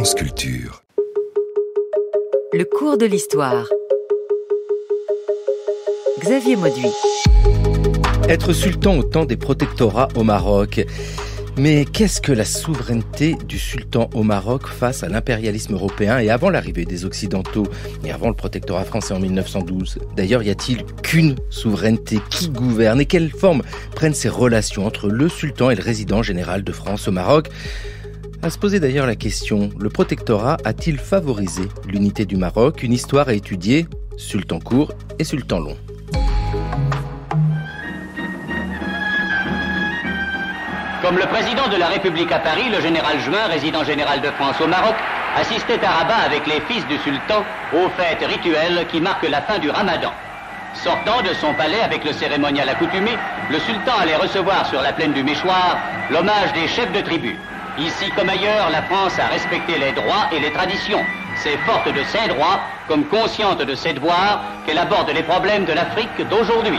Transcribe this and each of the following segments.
France Culture. Le cours de l'histoire. Xavier Mauduit. Être sultan au temps des protectorats au Maroc. Mais qu'est-ce que la souveraineté du sultan au Maroc face à l'impérialisme européen et avant l'arrivée des Occidentaux et avant le protectorat français en 1912 ? D'ailleurs, y a-t-il qu'une souveraineté qui gouverne et quelle forme prennent ces relations entre le sultan et le résident général de France au Maroc ? À se poser d'ailleurs la question, le protectorat a-t-il favorisé l'unité du Maroc ? Une histoire à étudier, sultan court et sultan long. Comme le président de la République à Paris, le général Juin, résident général de France au Maroc, assistait à Rabat avec les fils du sultan aux fêtes rituelles qui marquent la fin du ramadan. Sortant de son palais avec le cérémonial accoutumé, le sultan allait recevoir sur la plaine du Méchoir l'hommage des chefs de tribu. Ici comme ailleurs, la France a respecté les droits et les traditions. C'est forte de ses droits, comme consciente de ses devoirs, qu'elle aborde les problèmes de l'Afrique d'aujourd'hui.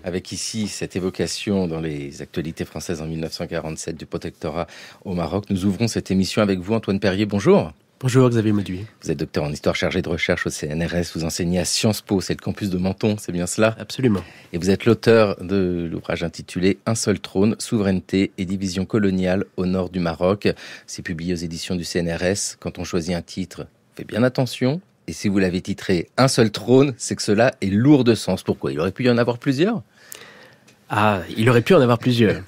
Avec ici cette évocation dans les actualités françaises en 1947 du protectorat au Maroc, nous ouvrons cette émission avec vous, Antoine Perrier. Bonjour. Bonjour Xavier Mauduit. Vous êtes docteur en histoire chargé de recherche au CNRS, vous enseignez à Sciences Po, c'est le campus de Menton, c'est bien cela ? Absolument. Et vous êtes l'auteur de l'ouvrage intitulé « Un seul trône, souveraineté et division coloniale au nord du Maroc ». C'est publié aux éditions du CNRS. Quand on choisit un titre, faites bien attention. Et si vous l'avez titré « Un seul trône », c'est que cela est lourd de sens. Pourquoi ? Il aurait pu y en avoir plusieurs ? Ah, il aurait pu en avoir plusieurs.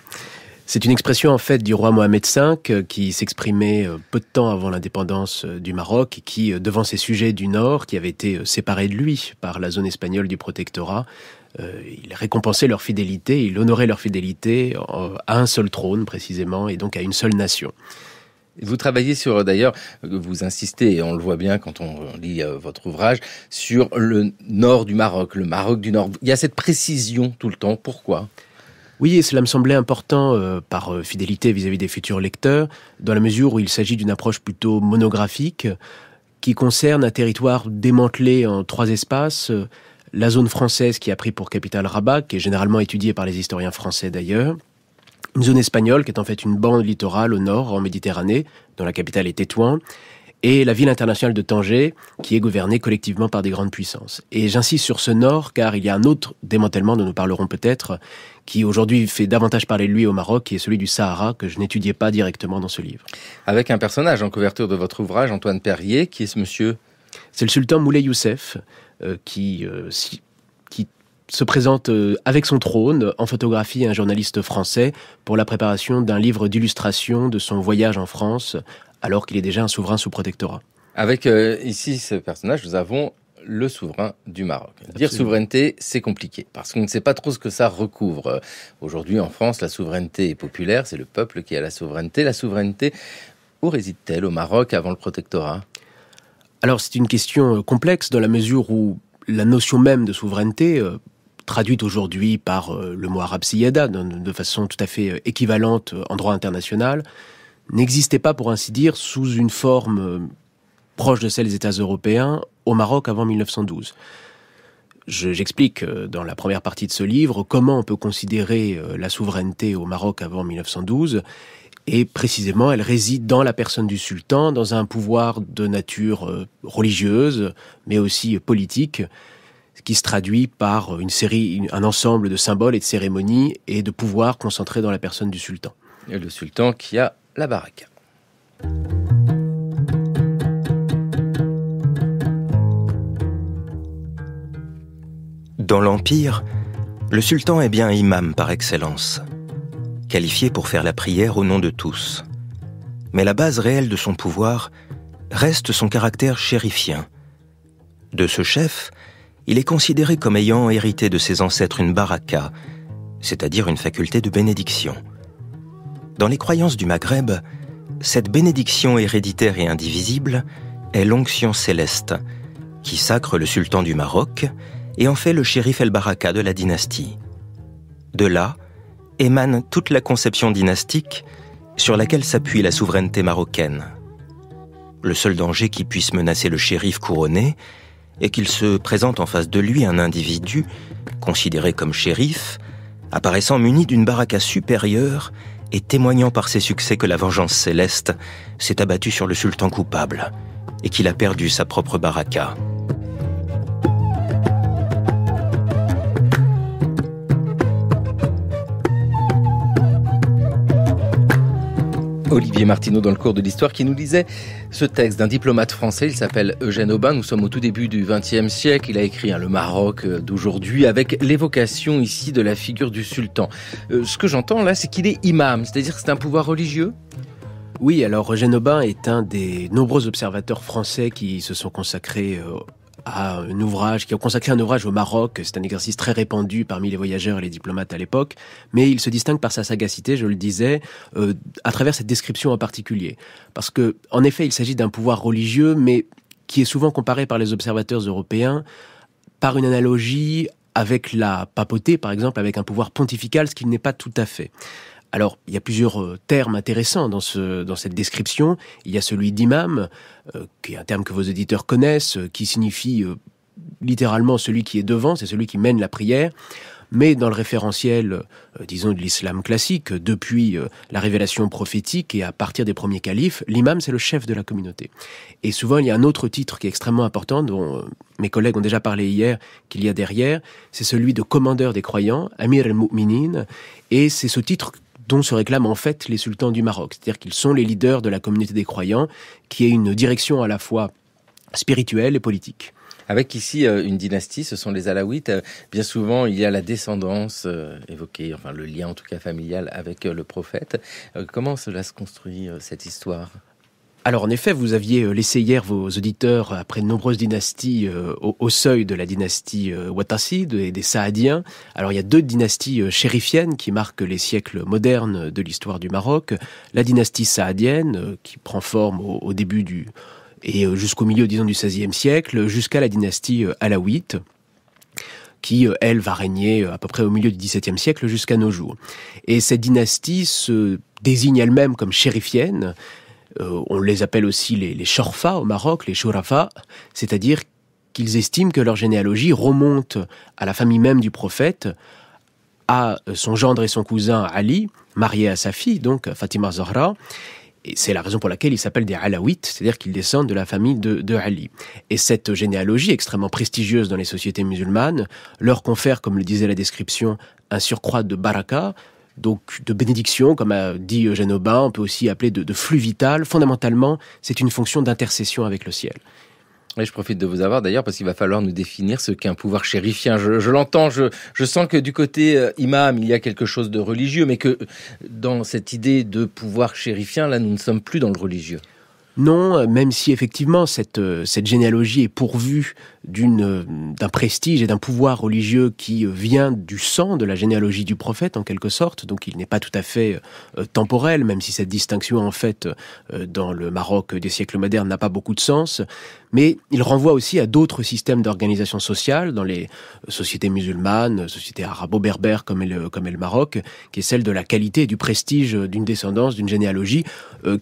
C'est une expression en fait du roi Mohamed V qui s'exprimait peu de temps avant l'indépendance du Maroc et qui, devant ses sujets du Nord, qui avaient été séparés de lui par la zone espagnole du protectorat, il récompensait leur fidélité, il honorait leur fidélité à un seul trône précisément et donc à une seule nation. Vous travaillez sur, d'ailleurs, vous insistez, et on le voit bien quand on lit votre ouvrage, sur le nord du Maroc, le Maroc du Nord. Il y a cette précision tout le temps. Pourquoi ? Oui, et cela me semblait important par fidélité vis-à-vis des futurs lecteurs, dans la mesure où il s'agit d'une approche plutôt monographique qui concerne un territoire démantelé en 3 espaces. La zone française qui a pris pour capitale Rabat, qui est généralement étudiée par les historiens français d'ailleurs. Une zone espagnole qui est en fait une bande littorale au nord, en Méditerranée, dont la capitale est Tétouan, et la ville internationale de Tanger, qui est gouvernée collectivement par des grandes puissances. Et j'insiste sur ce nord, car il y a un autre démantèlement dont nous parlerons peut-être, qui aujourd'hui fait davantage parler de lui au Maroc, qui est celui du Sahara, que je n'étudiais pas directement dans ce livre. Avec un personnage en couverture de votre ouvrage, Antoine Perrier, qui est ce monsieur ? C'est le sultan Moulay Youssef, qui se présente avec son trône en photographie à un journaliste français pour la préparation d'un livre d'illustration de son voyage en France, alors qu'il est déjà un souverain sous protectorat. Avec ici ce personnage, nous avons le souverain du Maroc. Absolument. Dire souveraineté, c'est compliqué, parce qu'on ne sait pas trop ce que ça recouvre. Aujourd'hui, en France, la souveraineté est populaire, c'est le peuple qui a la souveraineté. La souveraineté, où réside-t-elle au Maroc avant le protectorat ? Alors, c'est une question complexe dans la mesure où la notion même de souveraineté, traduite aujourd'hui par le mot arabe siyada, de façon tout à fait équivalente en droit international, n'existait pas, pour ainsi dire, sous une forme proche de celle des États européens au Maroc avant 1912. J'explique dans la première partie de ce livre comment on peut considérer la souveraineté au Maroc avant 1912, et précisément elle réside dans la personne du sultan, dans un pouvoir de nature religieuse, mais aussi politique, qui se traduit par un ensemble de symboles et de cérémonies et de pouvoirs concentrés dans la personne du sultan. Et le sultan qui a la baraka. Dans l'Empire, le sultan est bien imam par excellence, qualifié pour faire la prière au nom de tous. Mais la base réelle de son pouvoir reste son caractère chérifien. De ce chef, il est considéré comme ayant hérité de ses ancêtres une baraka, c'est-à-dire une faculté de bénédiction. Dans les croyances du Maghreb, cette bénédiction héréditaire et indivisible est l'onction céleste, qui sacre le sultan du Maroc et en fait le shérif el-Baraka de la dynastie. De là émane toute la conception dynastique sur laquelle s'appuie la souveraineté marocaine. Le seul danger qui puisse menacer le shérif couronné est qu'il se présente en face de lui un individu, considéré comme shérif, apparaissant muni d'une baraka supérieure et témoignant par ses succès que la vengeance céleste s'est abattue sur le sultan coupable et qu'il a perdu sa propre baraka. Olivier Martineau dans le cours de l'histoire qui nous lisait ce texte d'un diplomate français, il s'appelle Eugène Aubin, nous sommes au tout début du XXe siècle, il a écrit Le Maroc d'aujourd'hui avec l'évocation ici de la figure du sultan. Ce que j'entends là, c'est qu'il est imam, c'est-à-dire que c'est un pouvoir religieux ? Oui, alors Eugène Aubin est un des nombreux observateurs français qui se sont consacrés qui ont consacré un ouvrage au Maroc. C'est un exercice très répandu parmi les voyageurs et les diplomates à l'époque, mais il se distingue par sa sagacité, je le disais, à travers cette description en particulier. Parce que, en effet, il s'agit d'un pouvoir religieux, mais qui est souvent comparé par les observateurs européens par une analogie avec la papauté, par exemple, avec un pouvoir pontifical, ce qu'il n'est pas tout à fait. Alors, il y a plusieurs termes intéressants dans cette description. Il y a celui d'imam, qui est un terme que vos auditeurs connaissent, qui signifie littéralement celui qui est devant, c'est celui qui mène la prière. Mais dans le référentiel, disons, de l'islam classique, depuis la révélation prophétique et à partir des premiers califes, l'imam, c'est le chef de la communauté. Et souvent, il y a un autre titre qui est extrêmement important, dont mes collègues ont déjà parlé hier, qu'il y a derrière, c'est celui de commandeur des croyants, Amir al-Mu'minin, et c'est ce titre dont se réclament en fait les sultans du Maroc. C'est-à-dire qu'ils sont les leaders de la communauté des croyants, qui est une direction à la fois spirituelle et politique. Avec ici une dynastie, ce sont les Alaouites. Bien souvent, il y a la descendance évoquée, enfin le lien en tout cas familial avec le prophète. Comment cela se construit, cette histoire ? Alors en effet, vous aviez laissé hier vos auditeurs, après de nombreuses dynasties, au seuil de la dynastie Ouattaside et des Saadiens. Alors il y a deux dynasties chérifiennes qui marquent les siècles modernes de l'histoire du Maroc. La dynastie saadienne, qui prend forme au début et jusqu'au milieu, disons, du XVIe siècle, jusqu'à la dynastie alaouite, qui, elle, va régner à peu près au milieu du XVIIe siècle jusqu'à nos jours. Et cette dynastie se désigne elle-même comme chérifienne. On les appelle aussi les Chorfa au Maroc, les Chourafa, c'est-à-dire qu'ils estiment que leur généalogie remonte à la famille même du prophète, à son gendre et son cousin Ali, marié à sa fille, donc Fatima Zahra. Et c'est la raison pour laquelle ils s'appellent des Alaouites, c'est-à-dire qu'ils descendent de la famille de Ali. Et cette généalogie extrêmement prestigieuse dans les sociétés musulmanes leur confère, comme le disait la description, un surcroît de baraka, donc de bénédiction, comme a dit Eugène Aubin, on peut aussi appeler de flux vital. Fondamentalement, c'est une fonction d'intercession avec le ciel. Et je profite de vous avoir d'ailleurs parce qu'il va falloir nous définir ce qu'est un pouvoir chérifien. Je l'entends, je sens que du côté imam, il y a quelque chose de religieux, mais que dans cette idée de pouvoir chérifien, là, nous ne sommes plus dans le religieux. Non, même si effectivement cette généalogie est pourvue d'un prestige et d'un pouvoir religieux qui vient du sang de la généalogie du prophète en quelque sorte, donc il n'est pas tout à fait temporel, même si cette distinction en fait dans le Maroc des siècles modernes n'a pas beaucoup de sens, mais il renvoie aussi à d'autres systèmes d'organisation sociale dans les sociétés musulmanes, sociétés arabo-berbères comme est le Maroc, qui est celle de la qualité et du prestige d'une descendance, d'une généalogie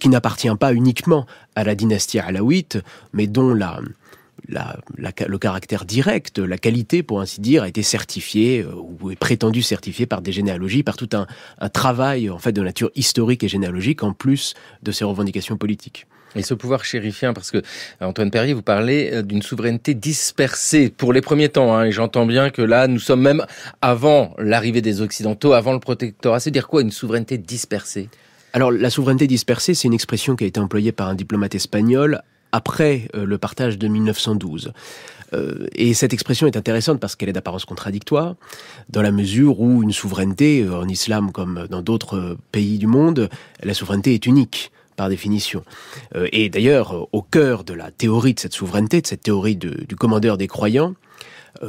qui n'appartient pas uniquement à la dynastie alaouite, mais dont le caractère direct, la qualité, pour ainsi dire, a été certifiée ou est prétendu certifié par des généalogies, par tout un travail en fait de nature historique et généalogique, en plus de ses revendications politiques. Et ce pouvoir chérifien, parce que Antoine Perrier, vous parlez d'une souveraineté dispersée pour les premiers temps, et j'entends bien que là, nous sommes même avant l'arrivée des Occidentaux, avant le protectorat. C'est dire quoi, une souveraineté dispersée ? Alors, la souveraineté dispersée, c'est une expression qui a été employée par un diplomate espagnol après le partage de 1912. Et cette expression est intéressante parce qu'elle est d'apparence contradictoire, dans la mesure où une souveraineté, en islam comme dans d'autres pays du monde, la souveraineté est unique, par définition. Et d'ailleurs, au cœur de la théorie de cette souveraineté, de cette théorie du commandeur des croyants,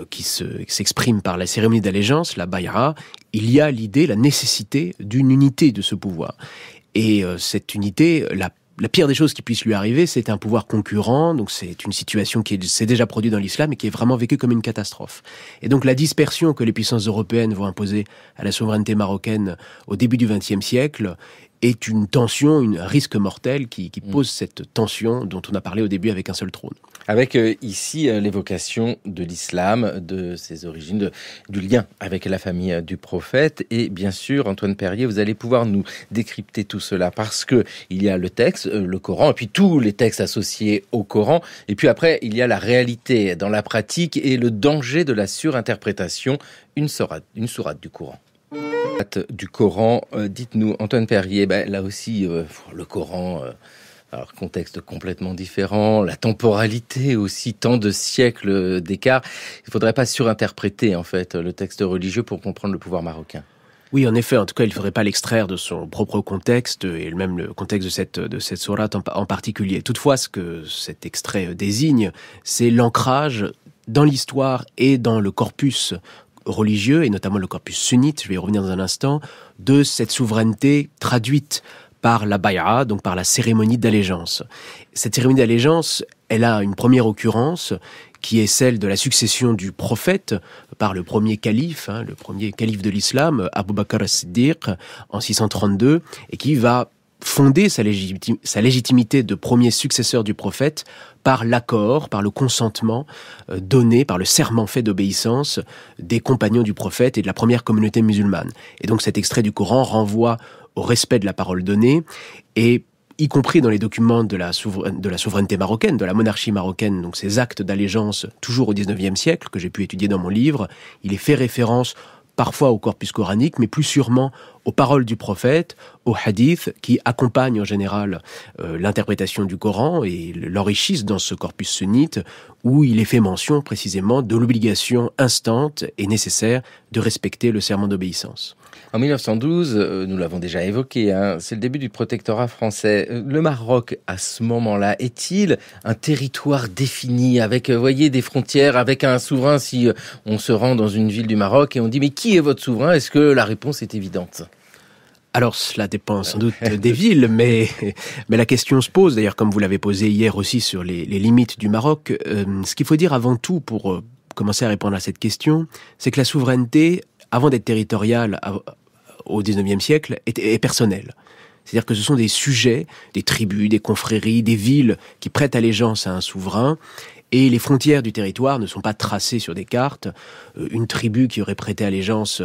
qui s'exprime par la cérémonie d'allégeance, la bay'a, il y a l'idée, la nécessité d'une unité de ce pouvoir. Et cette unité, la pire des choses qui puisse lui arriver, c'est un pouvoir concurrent, donc c'est une situation qui s'est déjà produite dans l'islam et qui est vraiment vécue comme une catastrophe. Et donc la dispersion que les puissances européennes vont imposer à la souveraineté marocaine au début du XXe siècle est une tension, un risque mortel qui pose cette tension dont on a parlé au début avec un seul trône. Avec ici l'évocation de l'islam, de ses origines, du lien avec la famille du prophète. Et bien sûr, Antoine Perrier, vous allez pouvoir nous décrypter tout cela parce que il y a le texte, le Coran, et puis tous les textes associés au Coran. Et puis après, il y a la réalité dans la pratique et le danger de la surinterprétation, une sourate du Coran. Du Coran, dites-nous, Antoine Perrier, là aussi, le Coran... Alors, contexte complètement différent, la temporalité aussi, tant de siècles d'écart. Il ne faudrait pas surinterpréter, en fait, le texte religieux pour comprendre le pouvoir marocain. Oui, en effet, en tout cas, il ne faudrait pas l'extraire de son propre contexte, et même le contexte de cette sourate en particulier. Toutefois, ce que cet extrait désigne, c'est l'ancrage dans l'histoire et dans le corpus religieux, et notamment le corpus sunnite, je vais y revenir dans un instant, de cette souveraineté traduite par la bay'a, donc par la cérémonie d'allégeance. Cette cérémonie d'allégeance, elle a une première occurrence qui est celle de la succession du prophète par le premier calife, le premier calife de l'islam, Abu Bakr as-Siddiq, en 632, et qui va fonder sa légitimité de premier successeur du prophète par l'accord, par le consentement donné, par le serment fait d'obéissance des compagnons du prophète et de la première communauté musulmane. Et donc cet extrait du Coran renvoie au respect de la parole donnée, et y compris dans les documents de la souveraineté marocaine, de la monarchie marocaine, donc ces actes d'allégeance, toujours au XIXe siècle, que j'ai pu étudier dans mon livre, il est fait référence parfois au corpus coranique, mais plus sûrement aux paroles du prophète, aux hadiths, qui accompagnent en général l'interprétation du Coran et l'enrichissent dans ce corpus sunnite, où il est fait mention précisément de l'obligation instante et nécessaire de respecter le serment d'obéissance. En 1912, nous l'avons déjà évoqué, c'est le début du protectorat français. Le Maroc, à ce moment-là, est-il un territoire défini avec, voyez, des frontières, avec un souverain? Si on se rend dans une ville du Maroc et on dit « mais qui est votre souverain ?» Est-ce que la réponse est évidente? Alors, cela dépend sans doute des villes, mais la question se pose, d'ailleurs, comme vous l'avez posé hier aussi sur les limites du Maroc. Ce qu'il faut dire avant tout, pour commencer à répondre à cette question, c'est que la souveraineté, avant d'être territoriale au XIXe siècle, est personnelle. C'est-à-dire que ce sont des sujets, des tribus, des confréries, des villes qui prêtent allégeance à un souverain, et les frontières du territoire ne sont pas tracées sur des cartes. Une tribu qui aurait prêté allégeance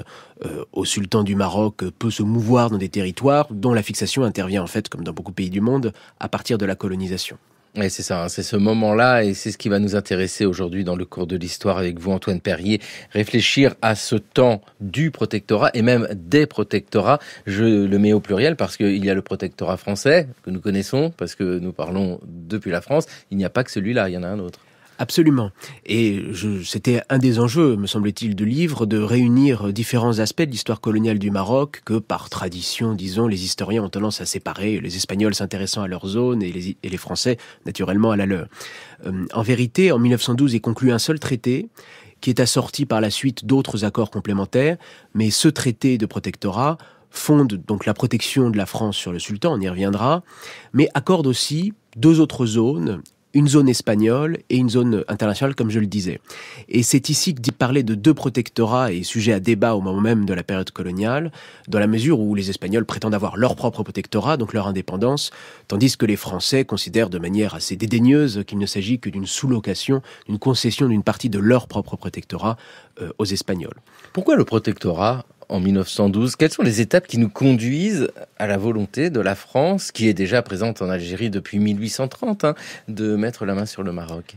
au sultan du Maroc peut se mouvoir dans des territoires dont la fixation intervient en fait, comme dans beaucoup de pays du monde, à partir de la colonisation. Oui, c'est ça, c'est ce moment-là et c'est ce qui va nous intéresser aujourd'hui dans le cours de l'histoire avec vous, Antoine Perrier. Réfléchir à ce temps du protectorat et même des protectorats. Je le mets au pluriel parce qu'il y a le protectorat français que nous connaissons, parce que nous parlons depuis la France. Il n'y a pas que celui-là, il y en a un autre. Absolument. Et c'était un des enjeux, me semble-t-il, du livre, de réunir différents aspects de l'histoire coloniale du Maroc que, par tradition, disons, les historiens ont tendance à séparer, les Espagnols s'intéressant à leur zone et les Français, naturellement, à la leur. En vérité, en 1912 est conclu un seul traité qui est assorti par la suite d'autres accords complémentaires, mais ce traité de protectorat fonde donc la protection de la France sur le sultan, on y reviendra, mais accorde aussi deux autres zones, une zone espagnole et une zone internationale, comme je le disais. Et c'est ici que d'y parler de deux protectorats est sujet à débat au moment même de la période coloniale, dans la mesure où les Espagnols prétendent avoir leur propre protectorat, donc leur indépendance, tandis que les Français considèrent de manière assez dédaigneuse qu'il ne s'agit que d'une sous-location, d'une concession d'une partie de leur propre protectorat aux Espagnols. Pourquoi le protectorat en 1912? Quelles sont les étapes qui nous conduisent à la volonté de la France, qui est déjà présente en Algérie depuis 1830, de mettre la main sur le Maroc?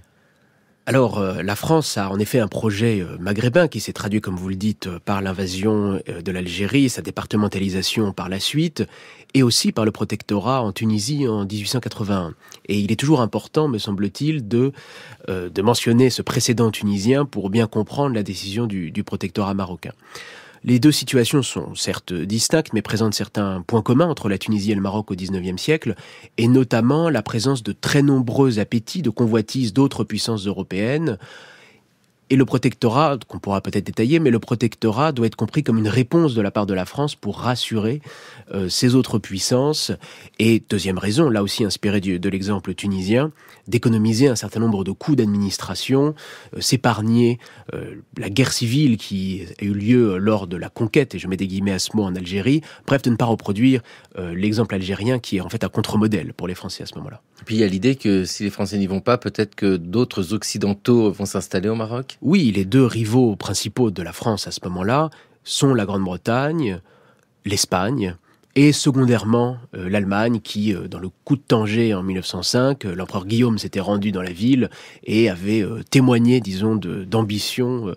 Alors, la France a en effet un projet maghrébin qui s'est traduit, comme vous le dites, par l'invasion de l'Algérie, sa départementalisation par la suite, et aussi par le protectorat en Tunisie en 1881. Et il est toujours important, me semble-t-il, de mentionner ce précédent tunisien pour bien comprendre la décision du protectorat marocain. Les deux situations sont certes distinctes, mais présentent certains points communs entre la Tunisie et le Maroc au XIXe siècle, et notamment la présence de très nombreux appétits de convoitises d'autres puissances européennes, Et le protectorat, qu'on pourra peut-être détailler, mais le protectorat doit être compris comme une réponse de la part de la France pour rassurer ces autres puissances. Et deuxième raison, là aussi inspirée de l'exemple tunisien, d'économiser un certain nombre de coûts d'administration, s'épargner la guerre civile qui a eu lieu lors de la conquête, et je mets des guillemets à ce mot, en Algérie, bref, de ne pas reproduire l'exemple algérien qui est en fait un contre-modèle pour les Français à ce moment-là. Et puis il y a l'idée que si les Français n'y vont pas, peut-être que d'autres occidentaux vont s'installer au Maroc ? Oui, les deux rivaux principaux de la France à ce moment-là sont la Grande-Bretagne, l'Espagne, et secondairement l'Allemagne qui, dans le coup de Tanger en 1905, l'empereur Guillaume s'était rendu dans la ville et avait témoigné, disons, d'ambition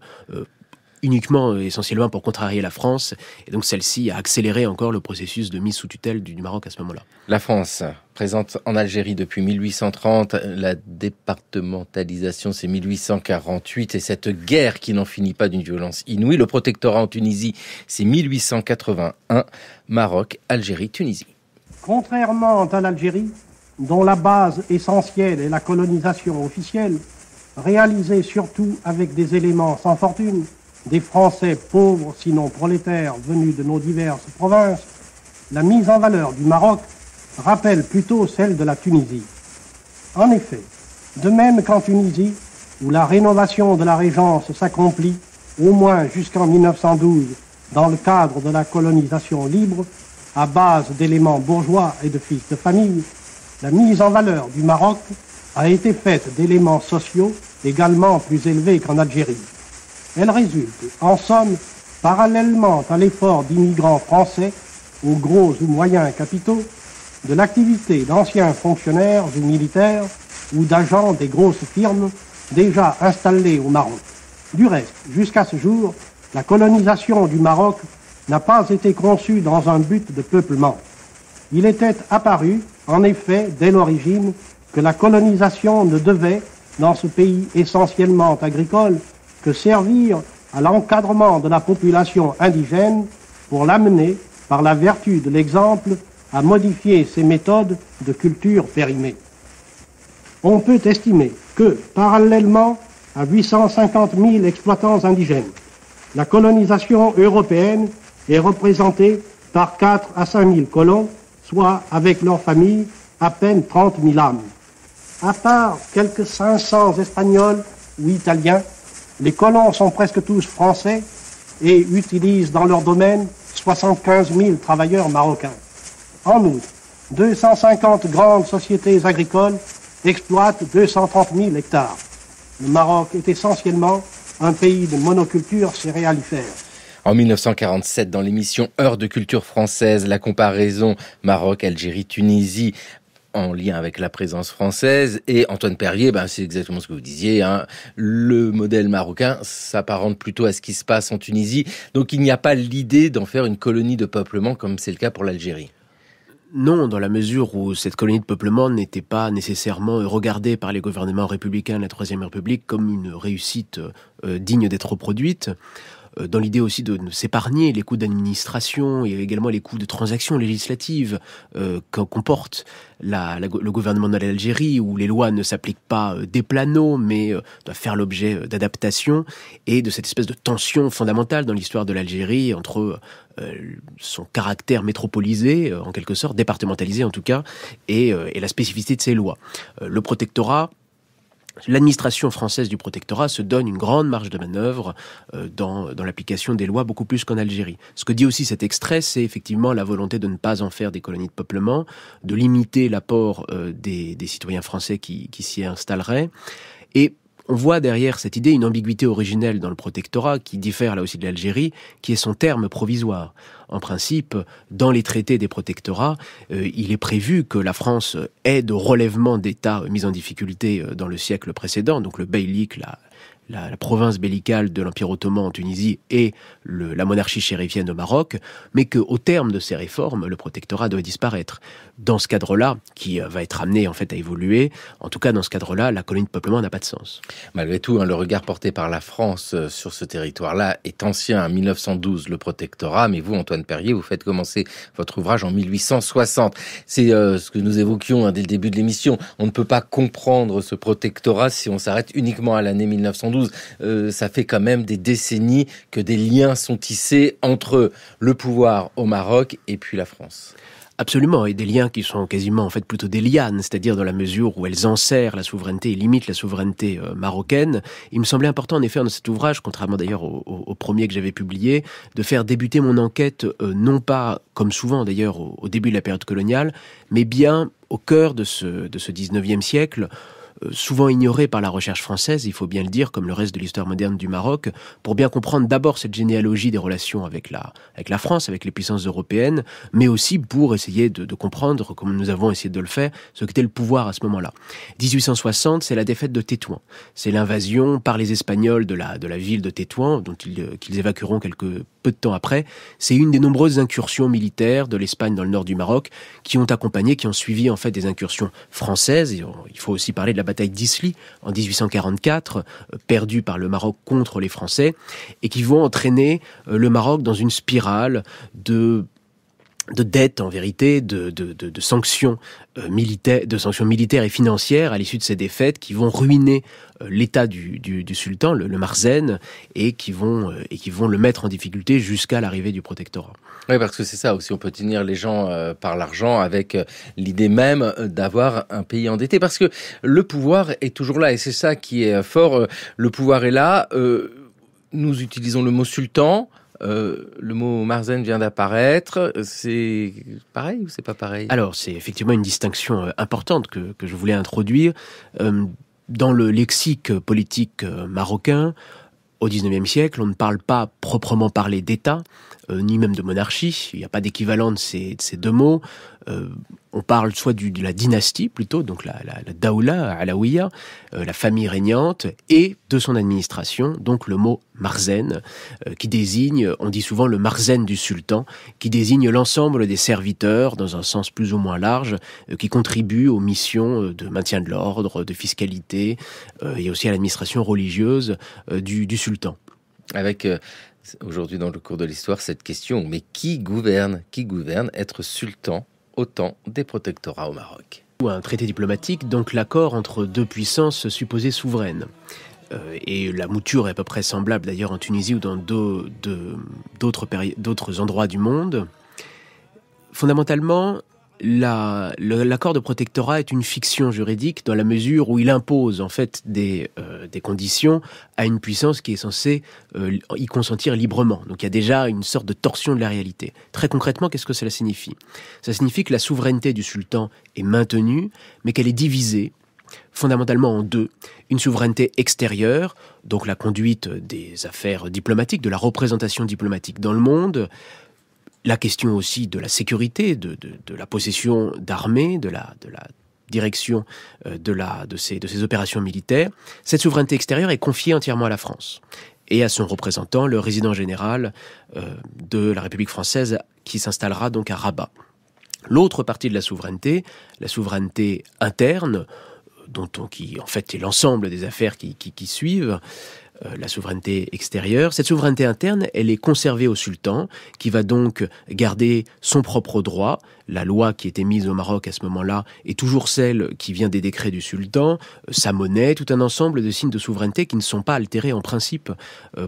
uniquement, essentiellement pour contrarier la France. Et donc celle-ci a accéléré encore le processus de mise sous tutelle du Maroc à ce moment-là. La France, présente en Algérie depuis 1830, la départementalisation c'est 1848 et cette guerre qui n'en finit pas d'une violence inouïe. Le protectorat en Tunisie c'est 1881, Maroc, Algérie, Tunisie. Contrairement à l'Algérie, dont la base essentielle est la colonisation officielle, réalisée surtout avec des éléments sans fortune, des Français pauvres, sinon prolétaires, venus de nos diverses provinces, la mise en valeur du Maroc rappelle plutôt celle de la Tunisie. En effet, de même qu'en Tunisie, où la rénovation de la Régence s'accomplit, au moins jusqu'en 1912, dans le cadre de la colonisation libre, à base d'éléments bourgeois et de fils de famille, la mise en valeur du Maroc a été faite d'éléments sociaux également plus élevés qu'en Algérie. Elle résulte, en somme, parallèlement à l'effort d'immigrants français, aux gros ou moyens capitaux, de l'activité d'anciens fonctionnaires ou militaires ou d'agents des grosses firmes déjà installés au Maroc. Du reste, jusqu'à ce jour, la colonisation du Maroc n'a pas été conçue dans un but de peuplement. Il était apparu, en effet, dès l'origine, que la colonisation ne devait, dans ce pays essentiellement agricole, que servir à l'encadrement de la population indigène pour l'amener, par la vertu de l'exemple, à modifier ses méthodes de culture périmée. On peut estimer que, parallèlement à 850 000 exploitants indigènes, la colonisation européenne est représentée par 4 à 5 000 colons, soit, avec leurs familles, à peine 30 000 âmes. À part quelques 500 Espagnols ou Italiens, les colons sont presque tous français et utilisent dans leur domaine 75 000 travailleurs marocains. En outre, 250 grandes sociétés agricoles exploitent 230 000 hectares. Le Maroc est essentiellement un pays de monoculture céréalifère. En 1947, dans l'émission Heure de culture française, la comparaison Maroc, Algérie, Tunisie, en lien avec la présence française. Et Antoine Perrier, c'est exactement ce que vous disiez, le modèle marocain s'apparente plutôt à ce qui se passe en Tunisie. Donc il n'y a pas l'idée d'en faire une colonie de peuplement comme c'est le cas pour l'Algérie. Non, dans la mesure où cette colonie de peuplement n'était pas nécessairement regardée par les gouvernements républicains de la Troisième République comme une réussite digne d'être reproduite. Dans l'idée aussi de s'épargner les coûts d'administration et également les coûts de transactions législatives que comporte le gouvernement de l'Algérie, où les lois ne s'appliquent pas des plano, mais doivent faire l'objet d'adaptations, et de cette espèce de tension fondamentale dans l'histoire de l'Algérie entre son caractère métropolisé, en quelque sorte, départementalisé en tout cas, et la spécificité de ses lois. Le protectorat, l'administration française du protectorat se donne une grande marge de manœuvre dans l'application des lois, beaucoup plus qu'en Algérie. Ce que dit aussi cet extrait, c'est effectivement la volonté de ne pas en faire des colonies de peuplement, de limiter l'apport des citoyens français qui s'y installeraient. Et on voit derrière cette idée une ambiguïté originelle dans le protectorat qui diffère là aussi de l'Algérie, qui est son terme provisoire. En principe, dans les traités des protectorats, il est prévu que la France aide au relèvement d'États mis en difficulté dans le siècle précédent, donc le beylik, la province bellicale de l'Empire ottoman en Tunisie et la monarchie chérifienne au Maroc, mais qu'au terme de ces réformes, le protectorat doit disparaître. Dans ce cadre-là, qui va être amené en fait à évoluer, en tout cas dans ce cadre-là, la colonie de peuplement n'a pas de sens. Malgré tout, le regard porté par la France sur ce territoire-là est ancien, à 1912, le protectorat, mais vous, Antoine Perrier, vous faites commencer votre ouvrage en 1860. C'est ce que nous évoquions dès le début de l'émission. On ne peut pas comprendre ce protectorat si on s'arrête uniquement à l'année 1912. 1912, ça fait quand même des décennies que des liens sont tissés entre le pouvoir au Maroc et puis la France. Absolument, et des liens qui sont quasiment en fait plutôt des lianes, c'est-à-dire dans la mesure où elles enserrent la souveraineté et limitent la souveraineté marocaine. Il me semblait important en effet dans cet ouvrage, contrairement d'ailleurs au premier que j'avais publié, de faire débuter mon enquête non pas, comme souvent d'ailleurs au début de la période coloniale, mais bien au cœur de ce 19e siècle, souvent ignoré par la recherche française, il faut bien le dire, comme le reste de l'histoire moderne du Maroc, pour bien comprendre d'abord cette généalogie des relations avec la France, avec les puissances européennes, mais aussi pour essayer de comprendre, comme nous avons essayé de le faire, ce qu'était le pouvoir à ce moment-là. 1860, c'est la défaite de Tétouan. C'est l'invasion par les Espagnols de la ville de Tétouan, dont qu'ils évacueront peu de temps après. C'est une des nombreuses incursions militaires de l'Espagne dans le nord du Maroc qui ont suivi en fait des incursions françaises. Et il faut aussi parler de la bataille d'Isly en 1844, perdue par le Maroc contre les Français, et qui vont entraîner le Maroc dans une spirale de dettes, en vérité, de sanctions militaires et financières à l'issue de ces défaites qui vont ruiner l'état du sultan, le Marzen, et qui vont le mettre en difficulté jusqu'à l'arrivée du protectorat. Oui, parce que c'est ça aussi, on peut tenir les gens par l'argent avec l'idée même d'avoir un pays endetté, parce que le pouvoir est toujours là, et c'est ça qui est fort, le pouvoir est là, nous utilisons le mot sultan, le mot Marzen vient d'apparaître, c'est pareil ou c'est pas pareil? Alors, c'est effectivement une distinction importante que je voulais introduire. Dans le lexique politique marocain, au XIXe siècle, on ne parle pas proprement parler d'État, ni même de monarchie. Il n'y a pas d'équivalent de ces deux mots. On parle soit de la dynastie plutôt, donc la Daoula Alaouia, la famille régnante, et de son administration, donc le mot Marzen, qui désigne, on dit souvent le Marzen du sultan, qui désigne l'ensemble des serviteurs, dans un sens plus ou moins large, qui contribuent aux missions de maintien de l'ordre, de fiscalité, et aussi à l'administration religieuse du sultan. Avec aujourd'hui dans le cours de l'histoire cette question, mais qui gouverne être sultan au temps des protectorats au Maroc? Un traité diplomatique, donc l'accord entre deux puissances supposées souveraines. Et la mouture est à peu près semblable d'ailleurs en Tunisie ou dans d'autres endroits du monde. Fondamentalement, l'accord de protectorat est une fiction juridique dans la mesure où il impose en fait des conditions à une puissance qui est censée y consentir librement. Donc il y a déjà une sorte de torsion de la réalité. Très concrètement, qu'est-ce que cela signifie? Ça signifie que la souveraineté du sultan est maintenue, mais qu'elle est divisée fondamentalement en deux. Une souveraineté extérieure, donc la conduite des affaires diplomatiques, de la représentation diplomatique dans le monde, la question aussi de la sécurité, de la possession d'armées, de la direction de ces opérations militaires. Cette souveraineté extérieure est confiée entièrement à la France et à son représentant, le résident général de la République française, qui s'installera donc à Rabat. L'autre partie de la souveraineté interne, qui en fait est l'ensemble des affaires qui suivent, la souveraineté extérieure. Cette souveraineté interne, elle est conservée au sultan, qui va donc garder son propre droit. La loi qui était mise au Maroc à ce moment-là est toujours celle qui vient des décrets du sultan, sa monnaie, tout un ensemble de signes de souveraineté qui ne sont pas altérés en principe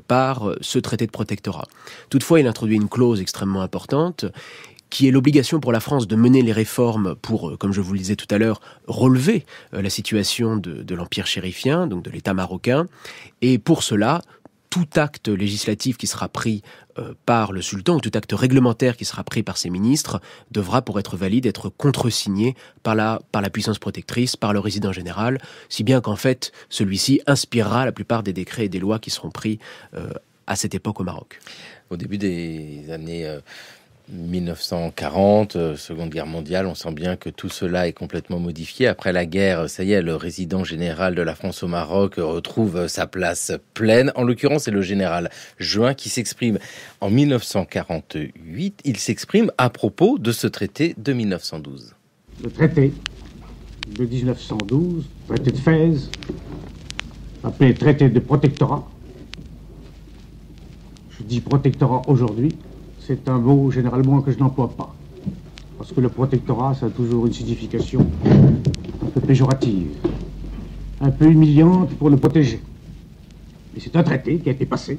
par ce traité de protectorat. Toutefois, il introduit une clause extrêmement importante, qui est l'obligation pour la France de mener les réformes pour, comme je vous le disais tout à l'heure, relever la situation de l'empire chérifien, donc de l'État marocain. Et pour cela, tout acte législatif qui sera pris par le sultan, ou tout acte réglementaire qui sera pris par ses ministres, devra, pour être valide, être contresigné par la puissance protectrice, par le résident général, si bien qu'en fait, celui-ci inspirera la plupart des décrets et des lois qui seront pris à cette époque au Maroc. Au début des années 1940, Seconde Guerre mondiale, on sent bien que tout cela est complètement modifié. Après la guerre, ça y est, le résident général de la France au Maroc retrouve sa place pleine. En l'occurrence, c'est le général Juin qui s'exprime en 1948. Il s'exprime à propos de ce traité de 1912. Le traité de 1912, traité de Fès, appelé traité de protectorat. Je dis protectorat aujourd'hui. C'est un mot généralement que je n'emploie pas. Parce que le protectorat, ça a toujours une signification un peu péjorative, un peu humiliante pour le protéger. Mais c'est un traité qui a été passé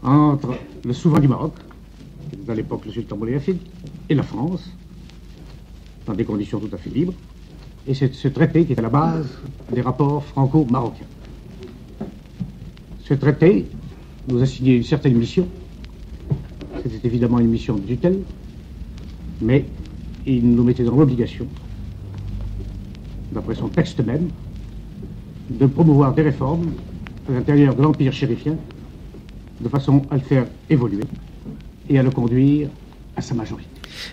entre le souverain du Maroc, qui était à l'époque le sultan Moulay Hafid, et la France, dans des conditions tout à fait libres. Et c'est ce traité qui est à la base des rapports franco-marocains. Ce traité nous a signé une certaine mission. C'était évidemment une mission de tutelle, mais il nous mettait dans l'obligation, d'après son texte même, de promouvoir des réformes à l'intérieur de l'Empire chérifien, de façon à le faire évoluer et à le conduire à sa majorité.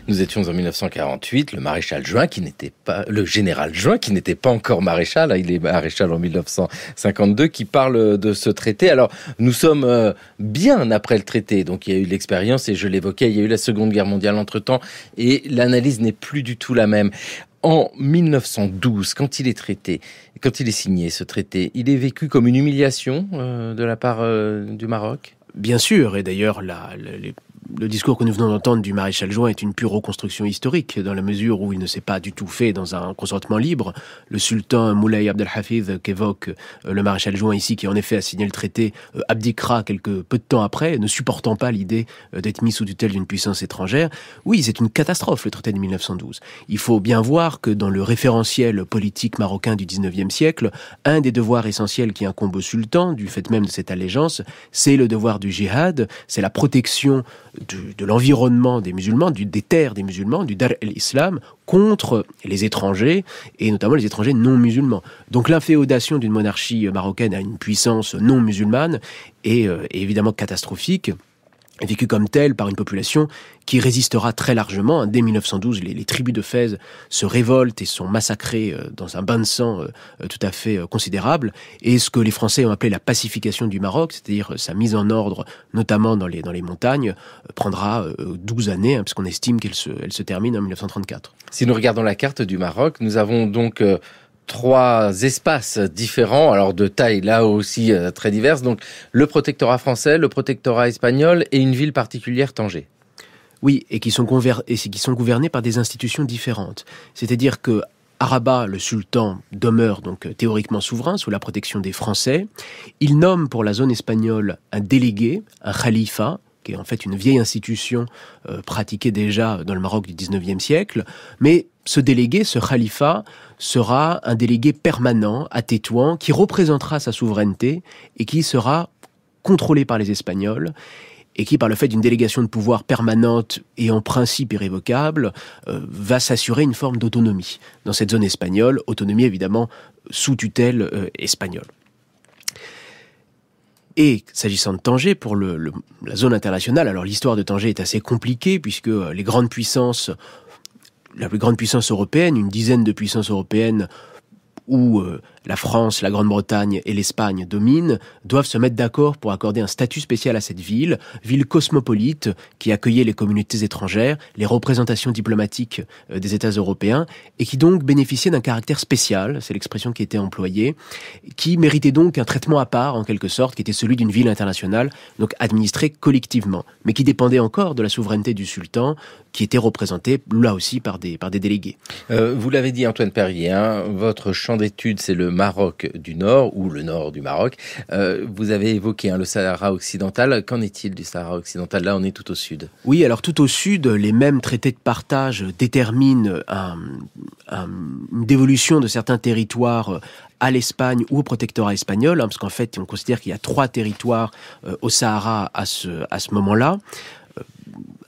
Nous étions en 1948, le maréchal Juin, le général Juin, qui n'était pas encore maréchal, il est maréchal en 1952, qui parle de ce traité. Alors, nous sommes bien après le traité, donc il y a eu l'expérience, et je l'évoquais, il y a eu la Seconde Guerre mondiale entre-temps, et l'analyse n'est plus du tout la même. En 1912, quand il est signé, ce traité, il est vécu comme une humiliation de la part du Maroc ? Bien sûr, et d'ailleurs, le discours que nous venons d'entendre du maréchal Juin est une pure reconstruction historique, dans la mesure où il ne s'est pas du tout fait dans un consentement libre. Le sultan Moulay Abdel Hafid, qu'évoque le maréchal Juin ici, qui en effet a signé le traité, abdiquera peu de temps après, ne supportant pas l'idée d'être mis sous tutelle d'une puissance étrangère. Oui, c'est une catastrophe, le traité de 1912. Il faut bien voir que dans le référentiel politique marocain du 19e siècle, un des devoirs essentiels qui incombe au sultan, du fait même de cette allégeance, c'est le devoir du djihad, c'est la protection de l'environnement des musulmans, des terres des musulmans, du Dar el-Islam, contre les étrangers, et notamment les étrangers non musulmans. Donc l'inféodation d'une monarchie marocaine à une puissance non musulmane est évidemment catastrophique, vécue comme telle par une population qui résistera très largement. Dès 1912, les tribus de Fès se révoltent et sont massacrées dans un bain de sang tout à fait considérable. Et ce que les Français ont appelé la pacification du Maroc, c'est-à-dire sa mise en ordre, notamment dans les montagnes, prendra 12 années, puisqu'on estime qu'elle se termine en 1934. Si nous regardons la carte du Maroc, nous avons donc 3 espaces différents, alors de taille là aussi très diverses. Donc le protectorat français, le protectorat espagnol et une ville particulière, Tanger. Oui, et qui sont gouvernés par des institutions différentes. C'est-à-dire que à Rabat, le sultan demeure donc théoriquement souverain sous la protection des Français. Il nomme pour la zone espagnole un délégué, un khalifa, qui est en fait une vieille institution pratiquée déjà dans le Maroc du 19e siècle. Mais ce délégué, ce khalifa, sera un délégué permanent à Tétouan qui représentera sa souveraineté et qui sera contrôlé par les Espagnols et qui, par le fait d'une délégation de pouvoir permanente et en principe irrévocable, va s'assurer une forme d'autonomie dans cette zone espagnole, autonomie évidemment sous tutelle espagnole. Et s'agissant de Tanger, pour la zone internationale, alors l'histoire de Tanger est assez compliquée puisque les grandes puissances, la plus grande puissance européenne, une dizaine de puissances européennes où la France, la Grande-Bretagne et l'Espagne dominent, doivent se mettre d'accord pour accorder un statut spécial à cette ville cosmopolite qui accueillait les communautés étrangères, les représentations diplomatiques des États européens, et qui donc bénéficiait d'un caractère spécial, c'est l'expression qui était employée, qui méritait donc un traitement à part, en quelque sorte, qui était celui d'une ville internationale, donc administrée collectivement, mais qui dépendait encore de la souveraineté du sultan, qui était représentée, là aussi, par des délégués. Vous l'avez dit, Antoine Perrier, votre champ d'études, c'est le Maroc du Nord, ou le Nord du Maroc. Vous avez évoqué le Sahara occidental. Qu'en est-il du Sahara occidental? Là, on est tout au sud. Oui, alors tout au sud, les mêmes traités de partage déterminent une dévolution de certains territoires à l'Espagne ou au protectorat espagnol, parce qu'en fait, on considère qu'il y a 3 territoires au Sahara à ce moment-là,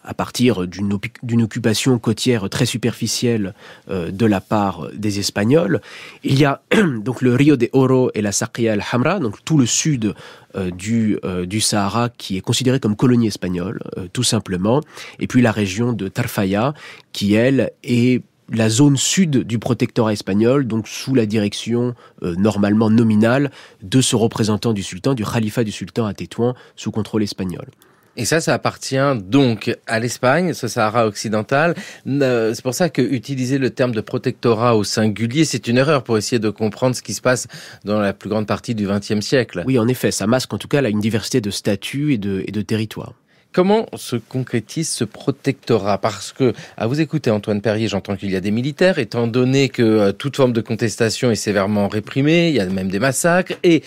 à partir d'une occupation côtière très superficielle de la part des Espagnols. Il y a donc le Rio de Oro et la Saqiya al-Hamra, donc tout le sud du Sahara qui est considéré comme colonie espagnole, tout simplement. Et puis la région de Tarfaya, qui, elle, est la zone sud du protectorat espagnol, donc sous la direction normalement nominale de ce représentant du sultan, du khalifa du sultan à Tétouan, sous contrôle espagnol. Et ça appartient donc à l'Espagne, ce Sahara occidental. C'est pour ça que utiliser le terme de protectorat au singulier, c'est une erreur pour essayer de comprendre ce qui se passe dans la plus grande partie du XXe siècle. Oui, en effet, ça masque en tout cas là une diversité de statuts et de territoires. Comment se concrétise ce protectorat? Parce que, à vous écouter, Antoine Perrier, j'entends qu'il y a des militaires, étant donné que toute forme de contestation est sévèrement réprimée, il y a même des massacres, et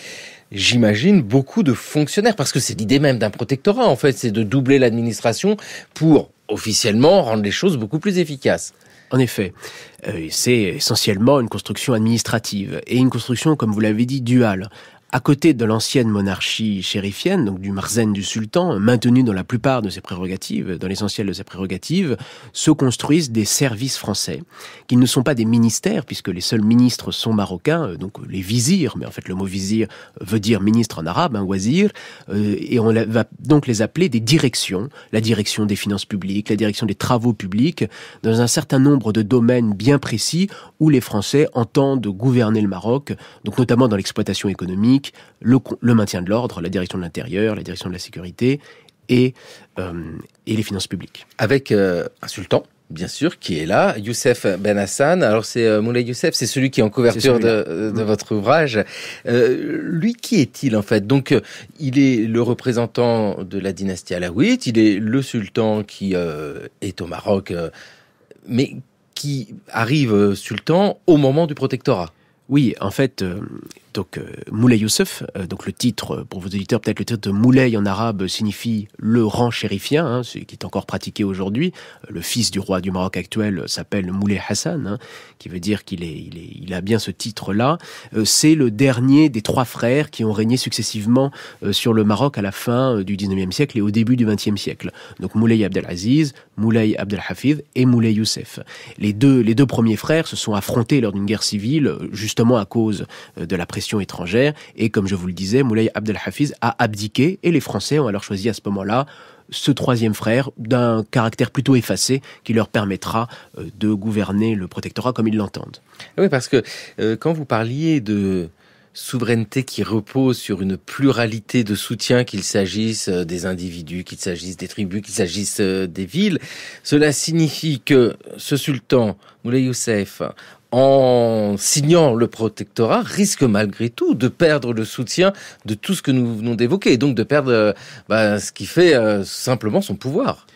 j'imagine, beaucoup de fonctionnaires, parce que c'est l'idée même d'un protectorat, en fait, c'est de doubler l'administration pour, officiellement, rendre les choses beaucoup plus efficaces. En effet, c'est essentiellement une construction administrative, et une construction, comme vous l'avez dit, duale. À côté de l'ancienne monarchie chérifienne, donc du marzen du sultan, maintenu dans la plupart de ses prérogatives, dans l'essentiel de ses prérogatives, se construisent des services français, qui ne sont pas des ministères, puisque les seuls ministres sont marocains, donc les vizirs, mais en fait le mot vizir veut dire ministre en arabe, un wazir, et on va donc les appeler des directions, la direction des finances publiques, la direction des travaux publics, dans un certain nombre de domaines bien précis où les Français entendent gouverner le Maroc, donc notamment dans l'exploitation économique, le maintien de l'ordre, la direction de l'intérieur, la direction de la sécurité et les finances publiques. Avec un sultan, bien sûr, qui est là, Youssef Ben Hassan. Alors c'est Moulay Youssef, c'est celui qui est en couverture de votre ouvrage. Lui, qui est-il en fait? Donc il est le représentant de la dynastie alaouite, il est le sultan qui est au Maroc, mais qui arrive sultan au moment du protectorat. Oui, en fait, Moulay Youssef, donc le titre, pour vos auditeurs, peut-être le titre de Moulay en arabe signifie le rang chérifien, ce qui est encore pratiqué aujourd'hui. Le fils du roi du Maroc actuel s'appelle Moulay Hassan, qui veut dire qu'il a bien ce titre-là. C'est le dernier des 3 frères qui ont régné successivement sur le Maroc à la fin du 19e siècle et au début du 20e siècle. Donc Moulay Abdelaziz, Moulay Abdelhafid et Moulay Youssef. Les deux premiers frères se sont affrontés lors d'une guerre civile, justement à cause de la pression étrangère, et comme je vous le disais, Moulay Abdelhafiz a abdiqué, et les Français ont alors choisi à ce moment-là ce 3e frère d'un caractère plutôt effacé qui leur permettra de gouverner le protectorat comme ils l'entendent. Oui, parce que quand vous parliez de souveraineté qui repose sur une pluralité de soutiens, qu'il s'agisse des individus, qu'il s'agisse des tribus, qu'il s'agisse des villes, cela signifie que ce sultan, Moulay Youssef, en signant le protectorat, risque malgré tout de perdre le soutien de tout ce que nous venons d'évoquer, et donc de perdre ce qui fait simplement son pouvoir.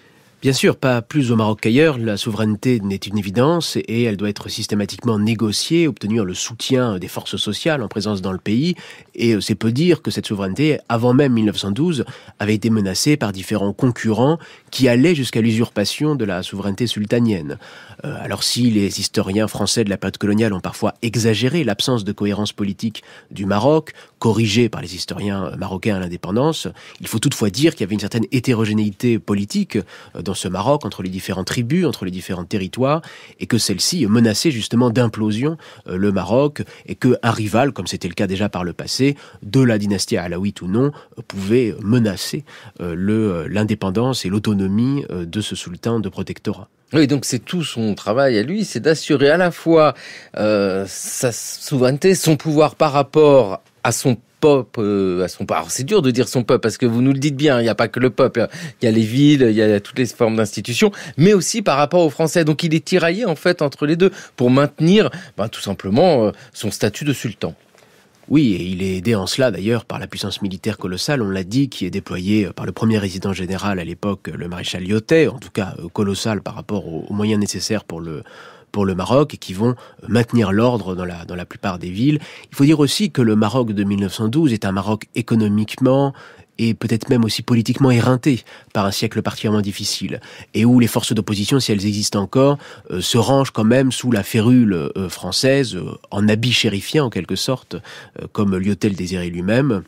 Bien sûr, pas plus au Maroc qu'ailleurs, la souveraineté n'est une évidence et elle doit être systématiquement négociée, obtenir le soutien des forces sociales en présence dans le pays. Et c'est peu dire que cette souveraineté, avant même 1912, avait été menacée par différents concurrents qui allaient jusqu'à l'usurpation de la souveraineté sultanienne. Alors si les historiens français de la période coloniale ont parfois exagéré l'absence de cohérence politique du Maroc, corrigée par les historiens marocains à l'indépendance, il faut toutefois dire qu'il y avait une certaine hétérogénéité politique dans ce Maroc, entre les différentes tribus, entre les différents territoires, et que celle-ci menaçait justement d'implosion le Maroc, et qu'un rival, comme c'était le cas déjà par le passé, de la dynastie alaouite ou non, pouvait menacer l'indépendance et l'autonomie de ce sultan de protectorat. Oui, donc c'est tout son travail à lui, c'est d'assurer à la fois sa souveraineté, son pouvoir par rapport à son peuple, alors c'est dur de dire son peuple, parce que vous nous le dites bien, il n'y a pas que le peuple, il y a les villes, il y a toutes les formes d'institutions, mais aussi par rapport aux Français. Donc il est tiraillé en fait entre les deux pour maintenir tout simplement son statut de sultan. Oui, et il est aidé en cela d'ailleurs par la puissance militaire colossale, on l'a dit, qui est déployée par le premier résident général à l'époque, le maréchal Lyotet, en tout cas colossal par rapport aux moyens nécessaires pour le Maroc, et qui vont maintenir l'ordre dans la plupart des villes. Il faut dire aussi que le Maroc de 1912 est un Maroc économiquement et peut-être même aussi politiquement éreinté par un siècle particulièrement difficile, et où les forces d'opposition, si elles existent encore, se rangent quand même sous la férule française, en habit chérifien en quelque sorte, comme Lyotet le désirait lui-même,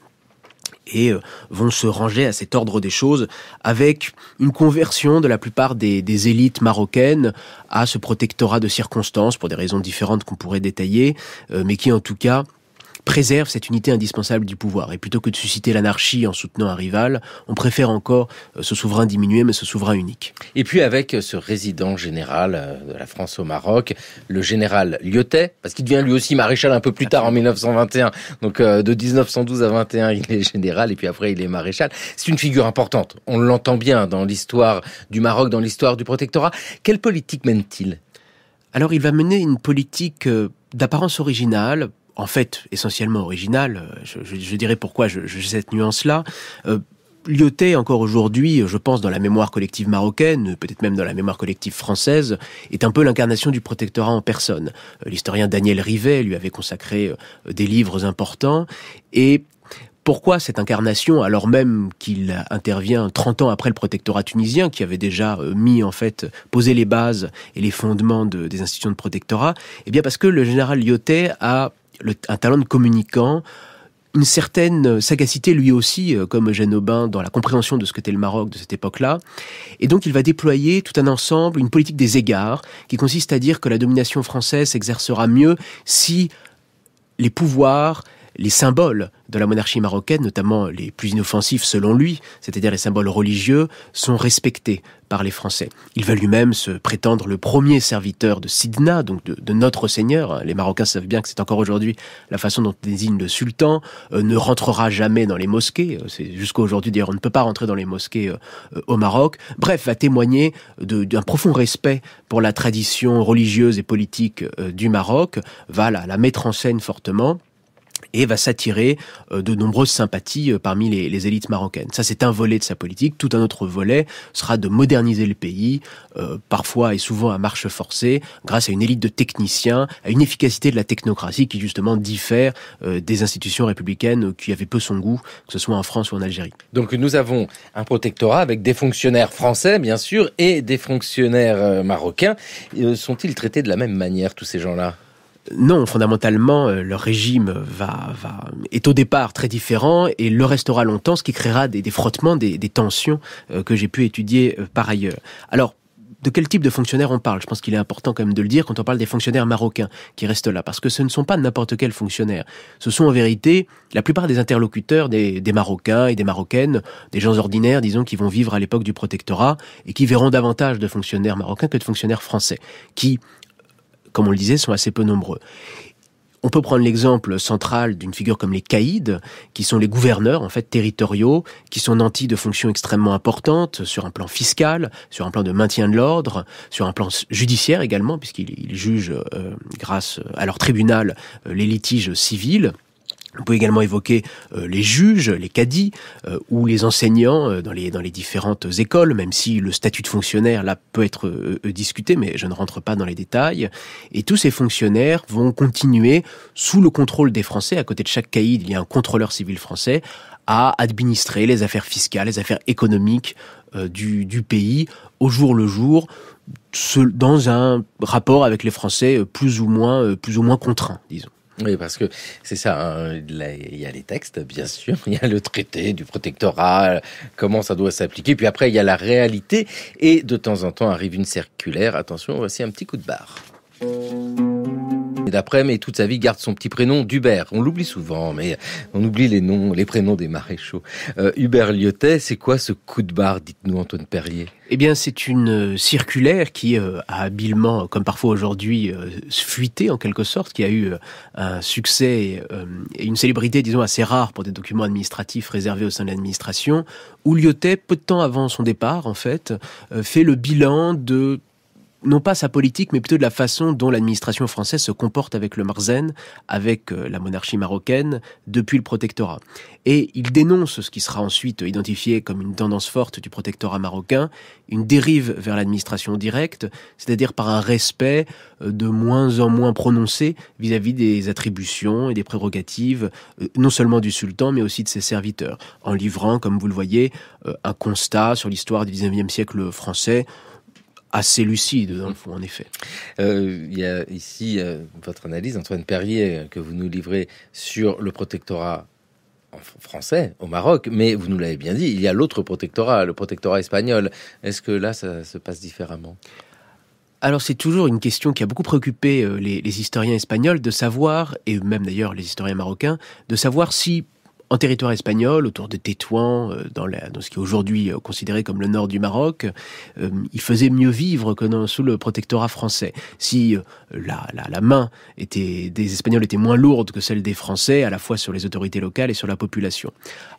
et vont se ranger à cet ordre des choses avec une conversion de la plupart des élites marocaines à ce protectorat de circonstances pour des raisons différentes qu'on pourrait détailler, mais qui en tout cas préserve cette unité indispensable du pouvoir. Et plutôt que de susciter l'anarchie en soutenant un rival, on préfère encore ce souverain diminué, mais ce souverain unique. Et puis avec ce résident général de la France au Maroc, le général Lyotet, parce qu'il devient lui aussi maréchal un peu plus tard en 1921, donc de 1912 à 21 il est général, et puis après il est maréchal. C'est une figure importante, on l'entend bien dans l'histoire du Maroc, dans l'histoire du protectorat. Quelle politique mène-t-il ? Alors il va mener une politique d'apparence originale, en fait, essentiellement original. Je dirais pourquoi j'ai cette nuance-là. Lyotet, encore aujourd'hui, je pense, dans la mémoire collective marocaine, peut-être même dans la mémoire collective française, est un peu l'incarnation du protectorat en personne. L'historien Daniel Rivet lui avait consacré des livres importants, et Pourquoi cette incarnation, alors même qu'il intervient 30 ans après le protectorat tunisien, qui avait déjà posé les bases et les fondements des institutions de protectorat? Eh bien parce que le général Lyautey a un talent de communicant, une certaine sagacité lui aussi, comme Eugène Aubin, dans la compréhension de ce qu'était le Maroc de cette époque-là. Et donc il va déployer tout un ensemble, une politique des égards, qui consiste à dire que la domination française s'exercera mieux si les pouvoirs, les symboles de la monarchie marocaine, notamment les plus inoffensifs selon lui, c'est-à-dire les symboles religieux, sont respectés par les Français. Il va lui-même se prétendre le premier serviteur de Sidna, donc de notre Seigneur. Les Marocains savent bien que c'est encore aujourd'hui la façon dont on désigne le sultan, ne rentrera jamais dans les mosquées. C'est jusqu'à aujourd'hui, d'ailleurs, on ne peut pas rentrer dans les mosquées au Maroc. Bref, va témoigner d'un profond respect pour la tradition religieuse et politique du Maroc, va la mettre en scène fortement, et va s'attirer de nombreuses sympathies parmi les élites marocaines. Ça, c'est un volet de sa politique. Tout un autre volet sera de moderniser le pays, parfois et souvent à marche forcée, grâce à une élite de techniciens, à une efficacité de la technocratie qui, justement, diffère des institutions républicaines qui avaient peu son goût, que ce soit en France ou en Algérie. Donc, nous avons un protectorat avec des fonctionnaires français, bien sûr, et des fonctionnaires marocains. Sont-ils traités de la même manière, tous ces gens-là ? Non, fondamentalement, leur régime est au départ très différent et le restera longtemps, ce qui créera des frottements, des tensions que j'ai pu étudier par ailleurs. Alors, de quel type de fonctionnaires on parle? Je pense qu'il est important quand même de le dire quand on parle des fonctionnaires marocains qui restent là, parce que ce ne sont pas n'importe quels fonctionnaires. Ce sont en vérité la plupart des interlocuteurs des Marocains et des Marocaines, des gens ordinaires, disons, qui vont vivre à l'époque du protectorat et qui verront davantage de fonctionnaires marocains que de fonctionnaires français, qui, comme on le disait, sont assez peu nombreux. On peut prendre l'exemple central d'une figure comme les caïds, qui sont les gouverneurs, en fait, territoriaux, qui sont nantis de fonctions extrêmement importantes sur un plan fiscal, sur un plan de maintien de l'ordre, sur un plan judiciaire également, puisqu'ils jugent, grâce à leur tribunal, les litiges civils. On peut également évoquer les juges, les cadis, ou les enseignants dans les différentes écoles, même si le statut de fonctionnaire là peut être discuté, mais je ne rentre pas dans les détails. Et tous ces fonctionnaires vont continuer, sous le contrôle des Français, à côté de chaque caïd, il y a un contrôleur civil français, à administrer les affaires fiscales, les affaires économiques du pays, au jour le jour, dans un rapport avec les Français plus ou moins contraint, disons. Oui, parce que c'est ça, hein, il y a les textes, bien sûr, il y a le traité du protectorat, comment ça doit s'appliquer, puis après il y a la réalité, et de temps en temps arrive une circulaire. Attention, voici un petit coup de barre. Et d'après, mais toute sa vie garde son petit prénom d'Hubert. On l'oublie souvent, mais on oublie les prénoms des maréchaux. Hubert Lyautey, c'est quoi ce coup de barre, dites-nous, Antoine Perrier? Eh bien, c'est une circulaire qui a habilement, comme parfois aujourd'hui, fuité en quelque sorte, qui a eu un succès et une célébrité, disons, assez rare pour des documents administratifs réservés au sein de l'administration, où Lyautey, peu de temps avant son départ, en fait, fait le bilan de non pas sa politique, mais plutôt de la façon dont l'administration française se comporte avec le Marzen, avec la monarchie marocaine, depuis le protectorat. Et il dénonce ce qui sera ensuite identifié comme une tendance forte du protectorat marocain, une dérive vers l'administration directe, c'est-à-dire par un respect de moins en moins prononcé vis-à-vis des attributions et des prérogatives, non seulement du sultan, mais aussi de ses serviteurs, en livrant, comme vous le voyez, un constat sur l'histoire du XIXe siècle français, assez lucide, dans le fond, en effet. Il y a ici votre analyse, Antoine Perrier, que vous nous livrez sur le protectorat français au Maroc, mais vous nous l'avez bien dit, il y a l'autre protectorat, le protectorat espagnol. Est-ce que là, ça se passe différemment ? Alors c'est toujours une question qui a beaucoup préoccupé les historiens espagnols, de savoir, et même d'ailleurs les historiens marocains, de savoir si en territoire espagnol, autour de Tétouan, dans ce qui est aujourd'hui considéré comme le nord du Maroc, il faisait mieux vivre que sous le protectorat français. Si la main des Espagnols était moins lourde que celle des Français, à la fois sur les autorités locales et sur la population.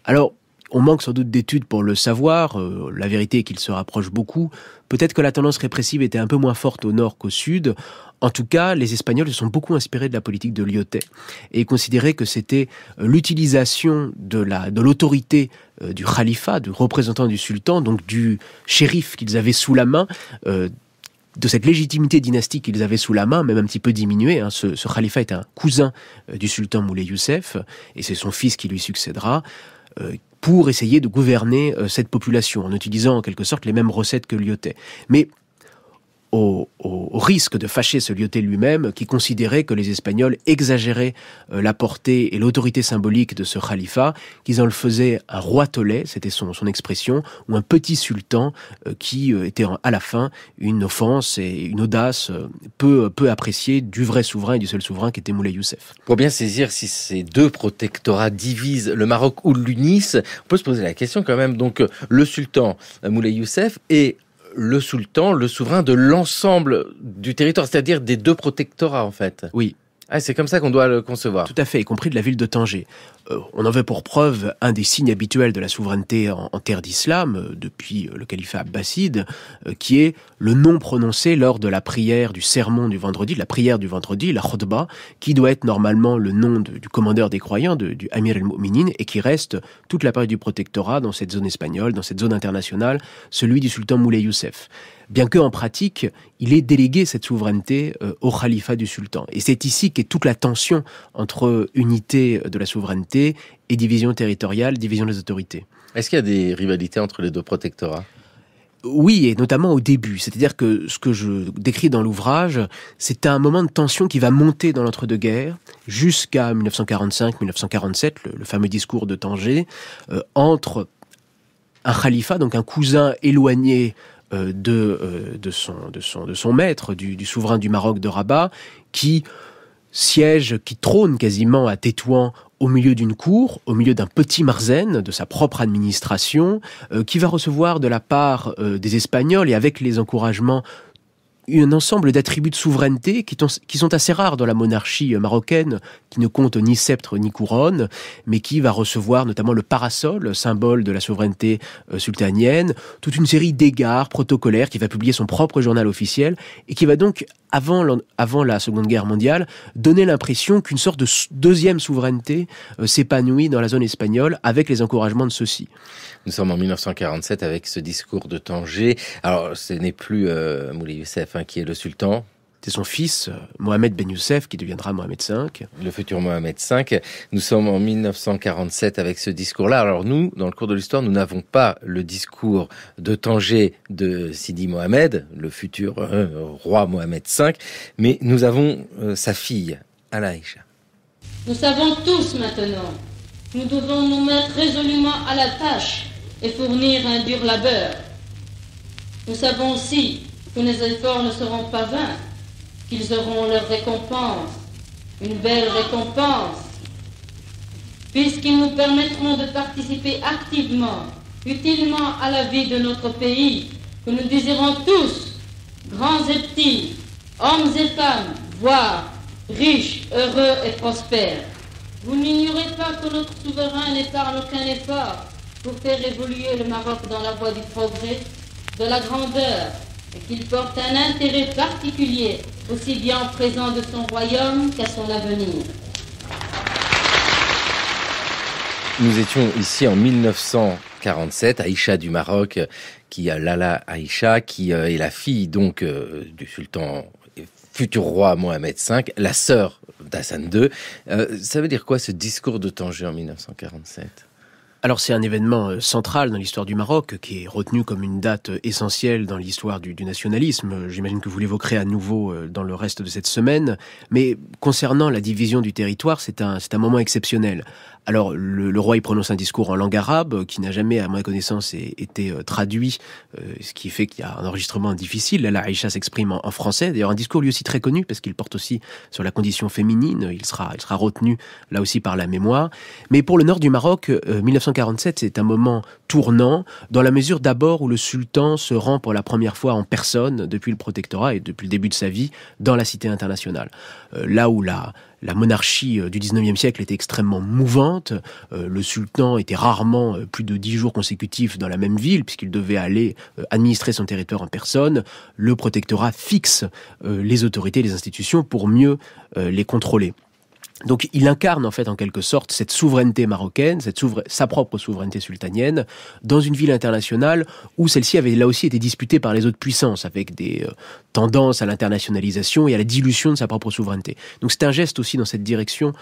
Alors, on manque sans doute d'études pour le savoir. La vérité est qu'il se rapproche beaucoup. Peut-être que la tendance répressive était un peu moins forte au nord qu'au sud. En tout cas, les Espagnols se sont beaucoup inspirés de la politique de Lyautey et considéraient que c'était l'utilisation de l'autorité du khalifa, du représentant du sultan, donc du shérif qu'ils avaient sous la main, de cette légitimité dynastique qu'ils avaient sous la main, même un petit peu diminuée. Ce khalifa est un cousin du sultan Moulay Youssef, et c'est son fils qui lui succédera, pour essayer de gouverner cette population, en utilisant en quelque sorte les mêmes recettes que Lyautey. Mais au risque de fâcher ce Lyautey lui-même, qui considérait que les Espagnols exagéraient la portée et l'autorité symbolique de ce khalifa, qu'ils en le faisaient un roi tolé, c'était son expression, ou un petit sultan qui était à la fin une offense et une audace peu appréciée du vrai souverain et du seul souverain qui était Moulay Youssef. Pour bien saisir si ces deux protectorats divisent le Maroc ou l'unissent, on peut se poser la question quand même. Donc le sultan Moulay Youssef et le sultan, le souverain de l'ensemble du territoire, c'est-à-dire des deux protectorats en fait. Oui. Ah, c'est comme ça qu'on doit le concevoir. Tout à fait, y compris de la ville de Tanger. On en veut pour preuve un des signes habituels de la souveraineté en terre d'islam, depuis le califat abbasside, qui est le nom prononcé lors de la prière du sermon du vendredi, la prière du vendredi, la khutba, qui doit être normalement le nom du commandeur des croyants, du Amir el-Mu'minin, et qui reste toute la période du protectorat dans cette zone espagnole, dans cette zone internationale, celui du sultan Moulay Youssef. Bien qu'en pratique, il ait délégué cette souveraineté au khalifa du sultan. Et c'est ici qu'est toute la tension entre unité de la souveraineté et division territoriale, division des autorités. Est-ce qu'il y a des rivalités entre les deux protectorats ? Oui, et notamment au début. C'est-à-dire que ce que je décris dans l'ouvrage, c'est un moment de tension qui va monter dans l'entre-deux-guerres jusqu'à 1945-1947, le fameux discours de Tanger, entre un khalifa, donc un cousin éloigné de son maître, du souverain du Maroc de Rabat, qui trône quasiment à Tétouan au milieu d'une cour, au milieu d'un petit marzen de sa propre administration, qui va recevoir de la part des Espagnols et avec les encouragements un ensemble d'attributs de souveraineté qui sont assez rares dans la monarchie marocaine, qui ne compte ni sceptre ni couronne, mais qui va recevoir notamment le parasol, symbole de la souveraineté sultanienne, toute une série d'égards protocolaires, qui va publier son propre journal officiel, et qui va donc, avant la Seconde Guerre mondiale, donner l'impression qu'une sorte de deuxième souveraineté s'épanouit dans la zone espagnole, avec les encouragements de ceux-ci. Nous sommes en 1947 avec ce discours de Tanger. Alors, ce n'est plus Moulay Youssef qui est le sultan. C'est son fils, Mohamed Ben Youssef, qui deviendra Mohamed V. Le futur Mohamed V. Nous sommes en 1947 avec ce discours-là. Alors nous, dans le cours de l'histoire, nous n'avons pas le discours de Tanger de Sidi Mohamed, le futur roi Mohamed V, mais nous avons sa fille, Aïcha. Nous savons tous maintenant, nous devons nous mettre résolument à la tâche et fournir un dur labeur. Nous savons aussi que nos efforts ne seront pas vains, qu'ils auront leur récompense, une belle récompense, puisqu'ils nous permettront de participer activement, utilement à la vie de notre pays, que nous désirons tous, grands et petits, hommes et femmes, voire riches, heureux et prospères. Vous n'ignorez pas que notre souverain n'épargne aucun effort pour faire évoluer le Maroc dans la voie du progrès, de la grandeur, et qu'il porte un intérêt particulier aussi bien au présent de son royaume qu'à son avenir. Nous étions ici en 1947, Aïcha du Maroc, qui a Lala Aïcha, qui est la fille donc du sultan futur roi Mohamed V, la sœur d'Hassan II. Ça veut dire quoi ce discours de Tanger en 1947 ? Alors c'est un événement central dans l'histoire du Maroc, qui est retenu comme une date essentielle dans l'histoire du nationalisme. J'imagine que vous l'évoquerez à nouveau dans le reste de cette semaine. Mais concernant la division du territoire, c'est un moment exceptionnel. Alors, le roi, il prononce un discours en langue arabe, qui n'a jamais, à ma connaissance, été traduit, ce qui fait qu'il y a un enregistrement difficile. Là, Aïcha s'exprime en français. D'ailleurs, un discours lui aussi très connu, parce qu'il porte aussi sur la condition féminine. Il sera retenu, là aussi, par la mémoire. Mais pour le nord du Maroc, 1947, c'est un moment tournant, dans la mesure d'abord où le sultan se rend pour la première fois en personne, depuis le protectorat et depuis le début de sa vie, dans la cité internationale. Là où la monarchie du 19e siècle était extrêmement mouvante. Le sultan était rarement plus de 10 jours consécutifs dans la même ville, puisqu'il devait aller administrer son territoire en personne. Le protectorat fixe les autorités, les institutions pour mieux les contrôler. Donc il incarne en fait en quelque sorte cette souveraineté marocaine, sa propre souveraineté sultanienne, dans une ville internationale où celle-ci avait là aussi été disputée par les autres puissances, avec des tendances à l'internationalisation et à la dilution de sa propre souveraineté. Donc c'est un geste aussi dans cette direction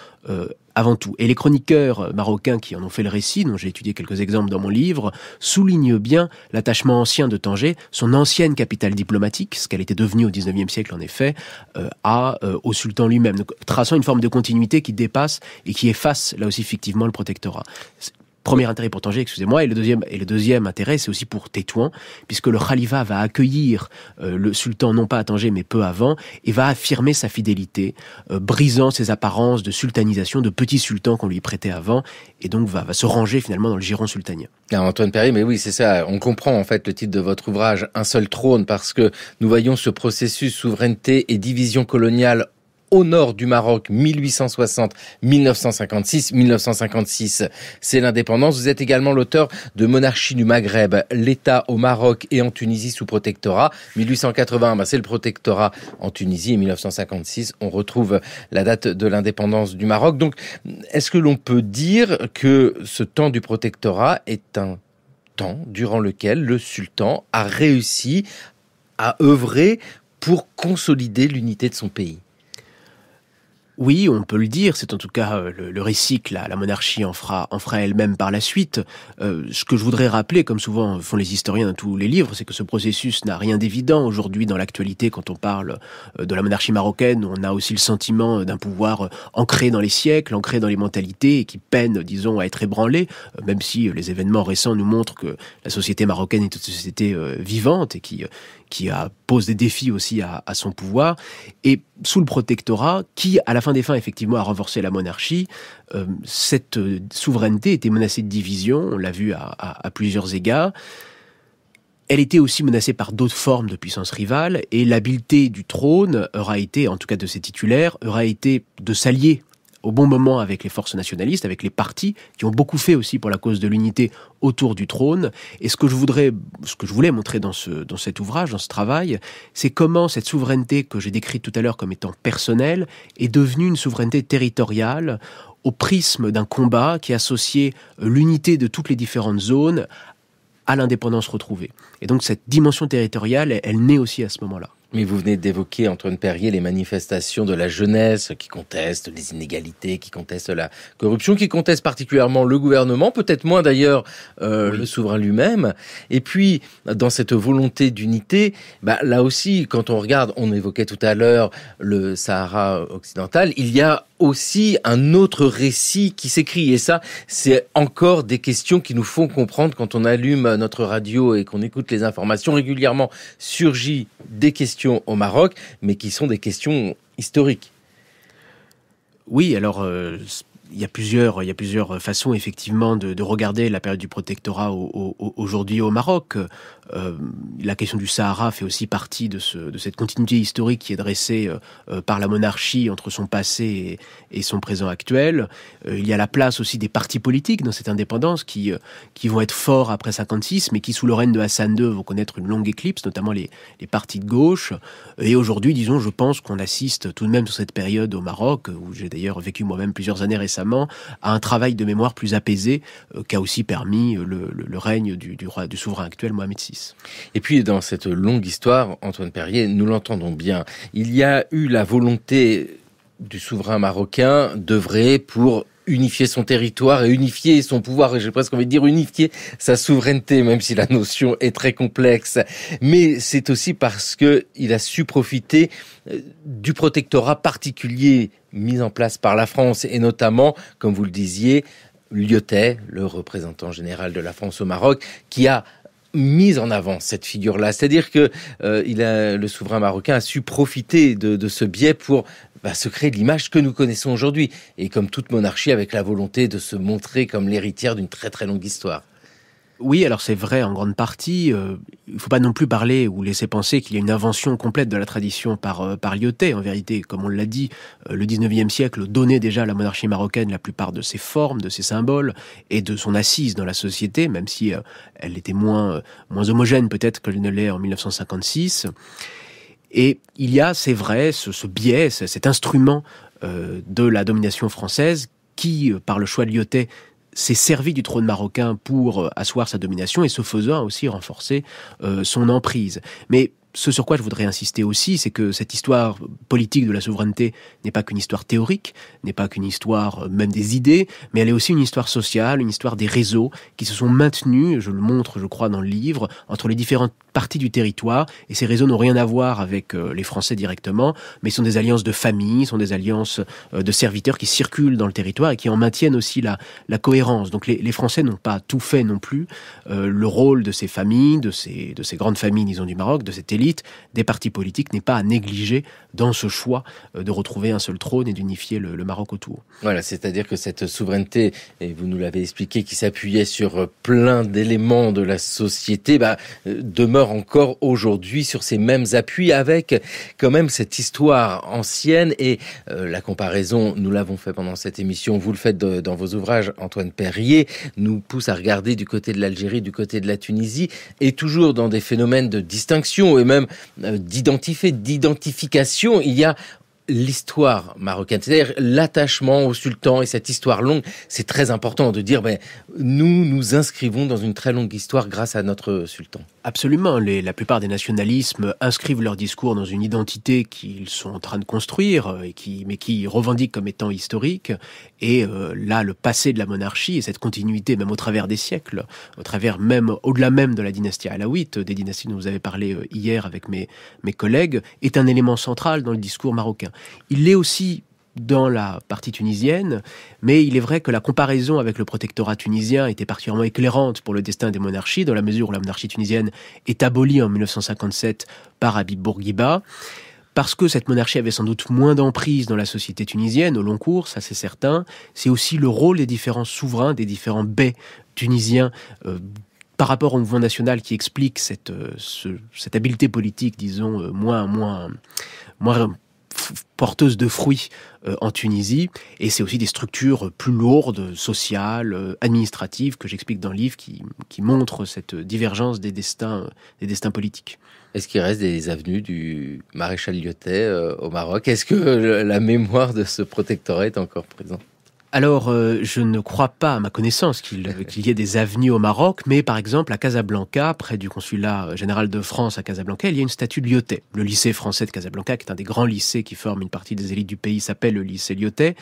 avant tout. Et les chroniqueurs marocains qui en ont fait le récit, dont j'ai étudié quelques exemples dans mon livre, soulignent bien l'attachement ancien de Tanger, son ancienne capitale diplomatique, ce qu'elle était devenue au XIXe siècle en effet, au sultan lui-même, donc, traçant une forme de continuité qui dépasse et qui efface là aussi fictivement le protectorat. Premier intérêt pour Tanger, excusez-moi, et le deuxième intérêt, c'est aussi pour Tétouan, puisque le khalifa va accueillir le sultan non pas à Tanger mais peu avant, et va affirmer sa fidélité, brisant ses apparences de sultanisation de petit sultan qu'on lui prêtait avant, et donc va se ranger finalement dans le giron sultanien. Alors Antoine Perrier, mais oui, c'est ça, on comprend en fait le titre de votre ouvrage, Un seul trône, parce que nous voyons ce processus souveraineté et division coloniale au nord du Maroc, 1860, 1956. 1956, c'est l'indépendance. Vous êtes également l'auteur de Monarchie du Maghreb, l'État au Maroc et en Tunisie sous protectorat. 1880, c'est le protectorat en Tunisie, et 1956, on retrouve la date de l'indépendance du Maroc. Donc, est-ce que l'on peut dire que ce temps du protectorat est un temps durant lequel le sultan a réussi à œuvrer pour consolider l'unité de son pays ? Oui, on peut le dire, c'est en tout cas le récit que la monarchie en fera elle-même par la suite. Ce que je voudrais rappeler, comme souvent font les historiens dans tous les livres, c'est que ce processus n'a rien d'évident. Aujourd'hui, dans l'actualité, quand on parle de la monarchie marocaine, on a aussi le sentiment d'un pouvoir ancré dans les siècles, ancré dans les mentalités, et qui peine, disons, à être ébranlé, même si les événements récents nous montrent que la société marocaine est une société vivante et qui pose des défis aussi à son pouvoir. Et sous le protectorat, qui, à la fin des fins, effectivement, a renforcé la monarchie, cette souveraineté était menacée de division, on l'a vu à plusieurs égards. Elle était aussi menacée par d'autres formes de puissance rivale, et l'habileté du trône aura été, en tout cas de ses titulaires, aura été de s'allier au bon moment avec les forces nationalistes, avec les partis, qui ont beaucoup fait aussi pour la cause de l'unité autour du trône. Et ce que je voulais montrer dans cet ouvrage, dans ce travail, c'est comment cette souveraineté que j'ai décrite tout à l'heure comme étant personnelle est devenue une souveraineté territoriale au prisme d'un combat qui associait l'unité de toutes les différentes zones à l'indépendance retrouvée. Et donc cette dimension territoriale, elle naît aussi à ce moment-là. Mais vous venez d'évoquer, Antoine Perrier, les manifestations de la jeunesse qui contestent les inégalités, qui contestent la corruption, qui contestent particulièrement le gouvernement, peut-être moins d'ailleurs le souverain lui-même. Et puis, dans cette volonté d'unité, là aussi, quand on regarde, on évoquait tout à l'heure le Sahara occidental, il y a aussi un autre récit qui s'écrit. Et ça, c'est encore des questions qui nous font comprendre quand on allume notre radio et qu'on écoute les informations. Régulièrement surgit des questions au Maroc, mais qui sont des questions historiques. Oui, alors il y a plusieurs façons effectivement de regarder la période du protectorat aujourd'hui au Maroc. La question du Sahara fait aussi partie de cette continuité historique qui est dressée par la monarchie entre son passé et son présent actuel. Il y a la place aussi des partis politiques dans cette indépendance qui vont être forts après 56, mais qui sous le règne de Hassan II vont connaître une longue éclipse, notamment les partis de gauche. Et aujourd'hui, disons, je pense qu'on assiste tout de même sur cette période au Maroc, où j'ai d'ailleurs vécu moi-même plusieurs années récemment, à un travail de mémoire plus apaisé qu'a aussi permis le règne du souverain actuel, Mohamed VI. Et puis, dans cette longue histoire, Antoine Perrier, nous l'entendons bien, il y a eu la volonté du souverain marocain d'œuvrer pour unifier son territoire et unifier son pouvoir, et j'ai presque envie de dire unifier sa souveraineté, même si la notion est très complexe. Mais c'est aussi parce que il a su profiter du protectorat particulier mis en place par la France, et notamment, comme vous le disiez, Lyotet, le représentant général de la France au Maroc, qui a mis en avant cette figure-là. C'est-à-dire que le souverain marocain a su profiter de ce biais pour se créer l'image que nous connaissons aujourd'hui. Et comme toute monarchie, avec la volonté de se montrer comme l'héritière d'une très très longue histoire. Oui, alors c'est vrai en grande partie. Il ne faut pas non plus parler ou laisser penser qu'il y a une invention complète de la tradition par Lyotet. En vérité, comme on l'a dit, le 19e siècle donnait déjà à la monarchie marocaine la plupart de ses formes, de ses symboles et de son assise dans la société, même si elle était moins homogène peut-être que ne l'est en 1956. Et il y a, c'est vrai, ce biais, cet instrument de la domination française qui, par le choix de Lyautey, s'est servi du trône marocain pour asseoir sa domination et ce faisant a aussi renforcé son emprise. Mais ce sur quoi je voudrais insister aussi, c'est que cette histoire politique de la souveraineté n'est pas qu'une histoire théorique, n'est pas qu'une histoire même des idées, mais elle est aussi une histoire sociale, une histoire des réseaux qui se sont maintenus, je le montre, je crois, dans le livre, entre les différentes parties du territoire. Et ces réseaux n'ont rien à voir avec les Français directement, mais sont des alliances de familles, sont des alliances de serviteurs qui circulent dans le territoire et qui en maintiennent aussi la cohérence. Donc les Français n'ont pas tout fait non plus. Le rôle de ces familles, de ces grandes familles, disons, du Maroc, de cette élite, des partis politiques n'est pas à négliger dans ce choix de retrouver un seul trône et d'unifier le Maroc autour. Voilà, c'est-à-dire que cette souveraineté, et vous nous l'avez expliqué, qui s'appuyait sur plein d'éléments de la société, demeure encore aujourd'hui sur ces mêmes appuis avec quand même cette histoire ancienne et la comparaison, nous l'avons fait pendant cette émission, vous le faites dans vos ouvrages, Antoine Perrier, nous pousse à regarder du côté de l'Algérie, du côté de la Tunisie et toujours dans des phénomènes de distinction et même d'identification, il y a l'histoire marocaine, c'est-à-dire l'attachement au sultan et cette histoire longue. C'est très important de dire, nous nous inscrivons dans une très longue histoire grâce à notre sultan. Absolument. La plupart des nationalismes inscrivent leur discours dans une identité qu'ils sont en train de construire, mais qui revendiquent comme étant historique. Et là, le passé de la monarchie et cette continuité, même au travers des siècles, au-delà même de la dynastie alaouite, des dynasties dont vous avez parlé hier avec mes collègues, est un élément central dans le discours marocain. Il l'est aussi dans la partie tunisienne, mais il est vrai que la comparaison avec le protectorat tunisien était particulièrement éclairante pour le destin des monarchies, dans la mesure où la monarchie tunisienne est abolie en 1957 par Habib Bourguiba, parce que cette monarchie avait sans doute moins d'emprise dans la société tunisienne au long cours, ça c'est certain. C'est aussi le rôle des différents souverains, des différents bey tunisiens, par rapport au mouvement national qui explique cette habileté politique, disons, moins porteuse de fruits en Tunisie, et c'est aussi des structures plus lourdes, sociales, administratives, que j'explique dans le livre, qui montrent cette divergence des destins politiques. Est-ce qu'il reste des avenues du maréchal Lyautey au Maroc? Est-ce que la mémoire de ce protectorat est encore présente? Alors, je ne crois pas, à ma connaissance, qu'il y ait des avenues au Maroc, mais par exemple, à Casablanca, près du consulat général de France à Casablanca, il y a une statue de Lyautey. Le lycée français de Casablanca, qui est un des grands lycées qui forment une partie des élites du pays, s'appelle le lycée Lyautey.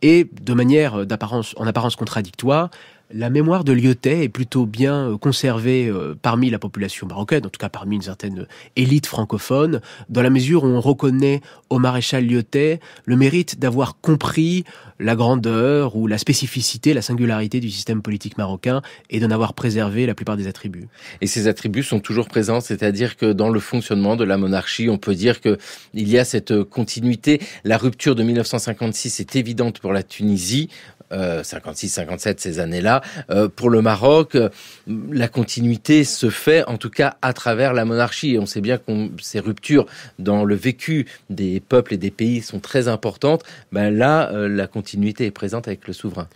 Et de manière en apparence contradictoire, la mémoire de Lyautey est plutôt bien conservée parmi la population marocaine, en tout cas parmi une certaine élite francophone, dans la mesure où on reconnaît au maréchal Lyautey le mérite d'avoir compris la grandeur ou la spécificité, la singularité du système politique marocain et d'en avoir préservé la plupart des attributs. Et ces attributs sont toujours présents, c'est-à-dire que dans le fonctionnement de la monarchie, on peut dire qu'il y a cette continuité. La rupture de 1956 est évidente pour la Tunisie, 56-57, ces années-là. Pour le Maroc, la continuité se fait en tout cas à travers la monarchie. Et on sait bien que ces ruptures dans le vécu des peuples et des pays sont très importantes. Là, la continuité est présente avec le souverain.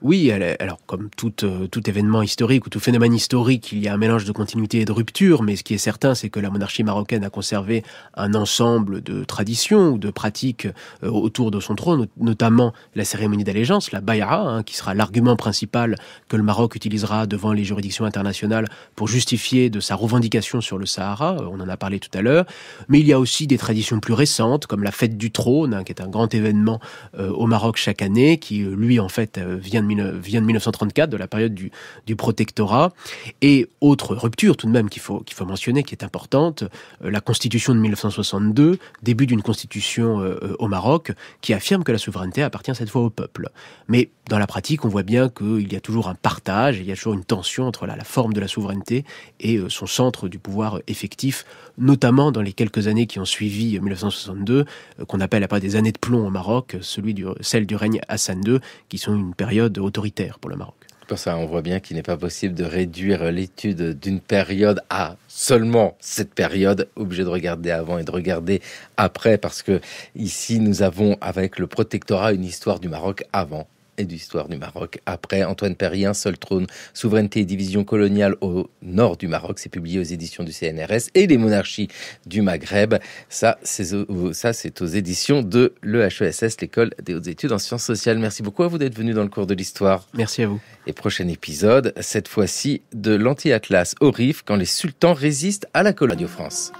Oui, alors comme tout événement historique ou tout phénomène historique, il y a un mélange de continuité et de rupture, mais ce qui est certain, c'est que la monarchie marocaine a conservé un ensemble de traditions ou de pratiques autour de son trône, notamment la cérémonie d'allégeance, la bay'a, qui sera l'argument principal que le Maroc utilisera devant les juridictions internationales pour justifier de sa revendication sur le Sahara, on en a parlé tout à l'heure, mais il y a aussi des traditions plus récentes, comme la fête du trône, qui est un grand événement au Maroc chaque année, qui lui en fait vient de 1934, de la période du protectorat. Et autre rupture tout de même qu'il faut mentionner, qui est importante, la constitution de 1962, début d'une constitution au Maroc, qui affirme que la souveraineté appartient cette fois au peuple. Mais dans la pratique, on voit bien qu'il y a toujours un partage, il y a toujours une tension entre la forme de la souveraineté et son centre du pouvoir effectif, notamment dans les quelques années qui ont suivi 1962, qu'on appelle après des années de plomb au Maroc, celle du règne Hassan II, qui sont une période autoritaire pour le Maroc. Pour ça, on voit bien qu'il n'est pas possible de réduire l'étude d'une période à seulement cette période, obligé de regarder avant et de regarder après, parce que ici, nous avons avec le protectorat une histoire du Maroc avant et d'histoire du Maroc. Après Antoine Perrien, Seul trône, souveraineté et division coloniale au nord du Maroc, c'est publié aux éditions du CNRS, et les monarchies du Maghreb, ça c'est aux éditions de l'EHESS, l'école des hautes études en sciences sociales. Merci beaucoup à vous d'être venu dans le cours de l'histoire. Merci à vous. Et prochain épisode, cette fois-ci de l'anti-atlas au Rif, quand les sultans résistent à la colonie. Radio France.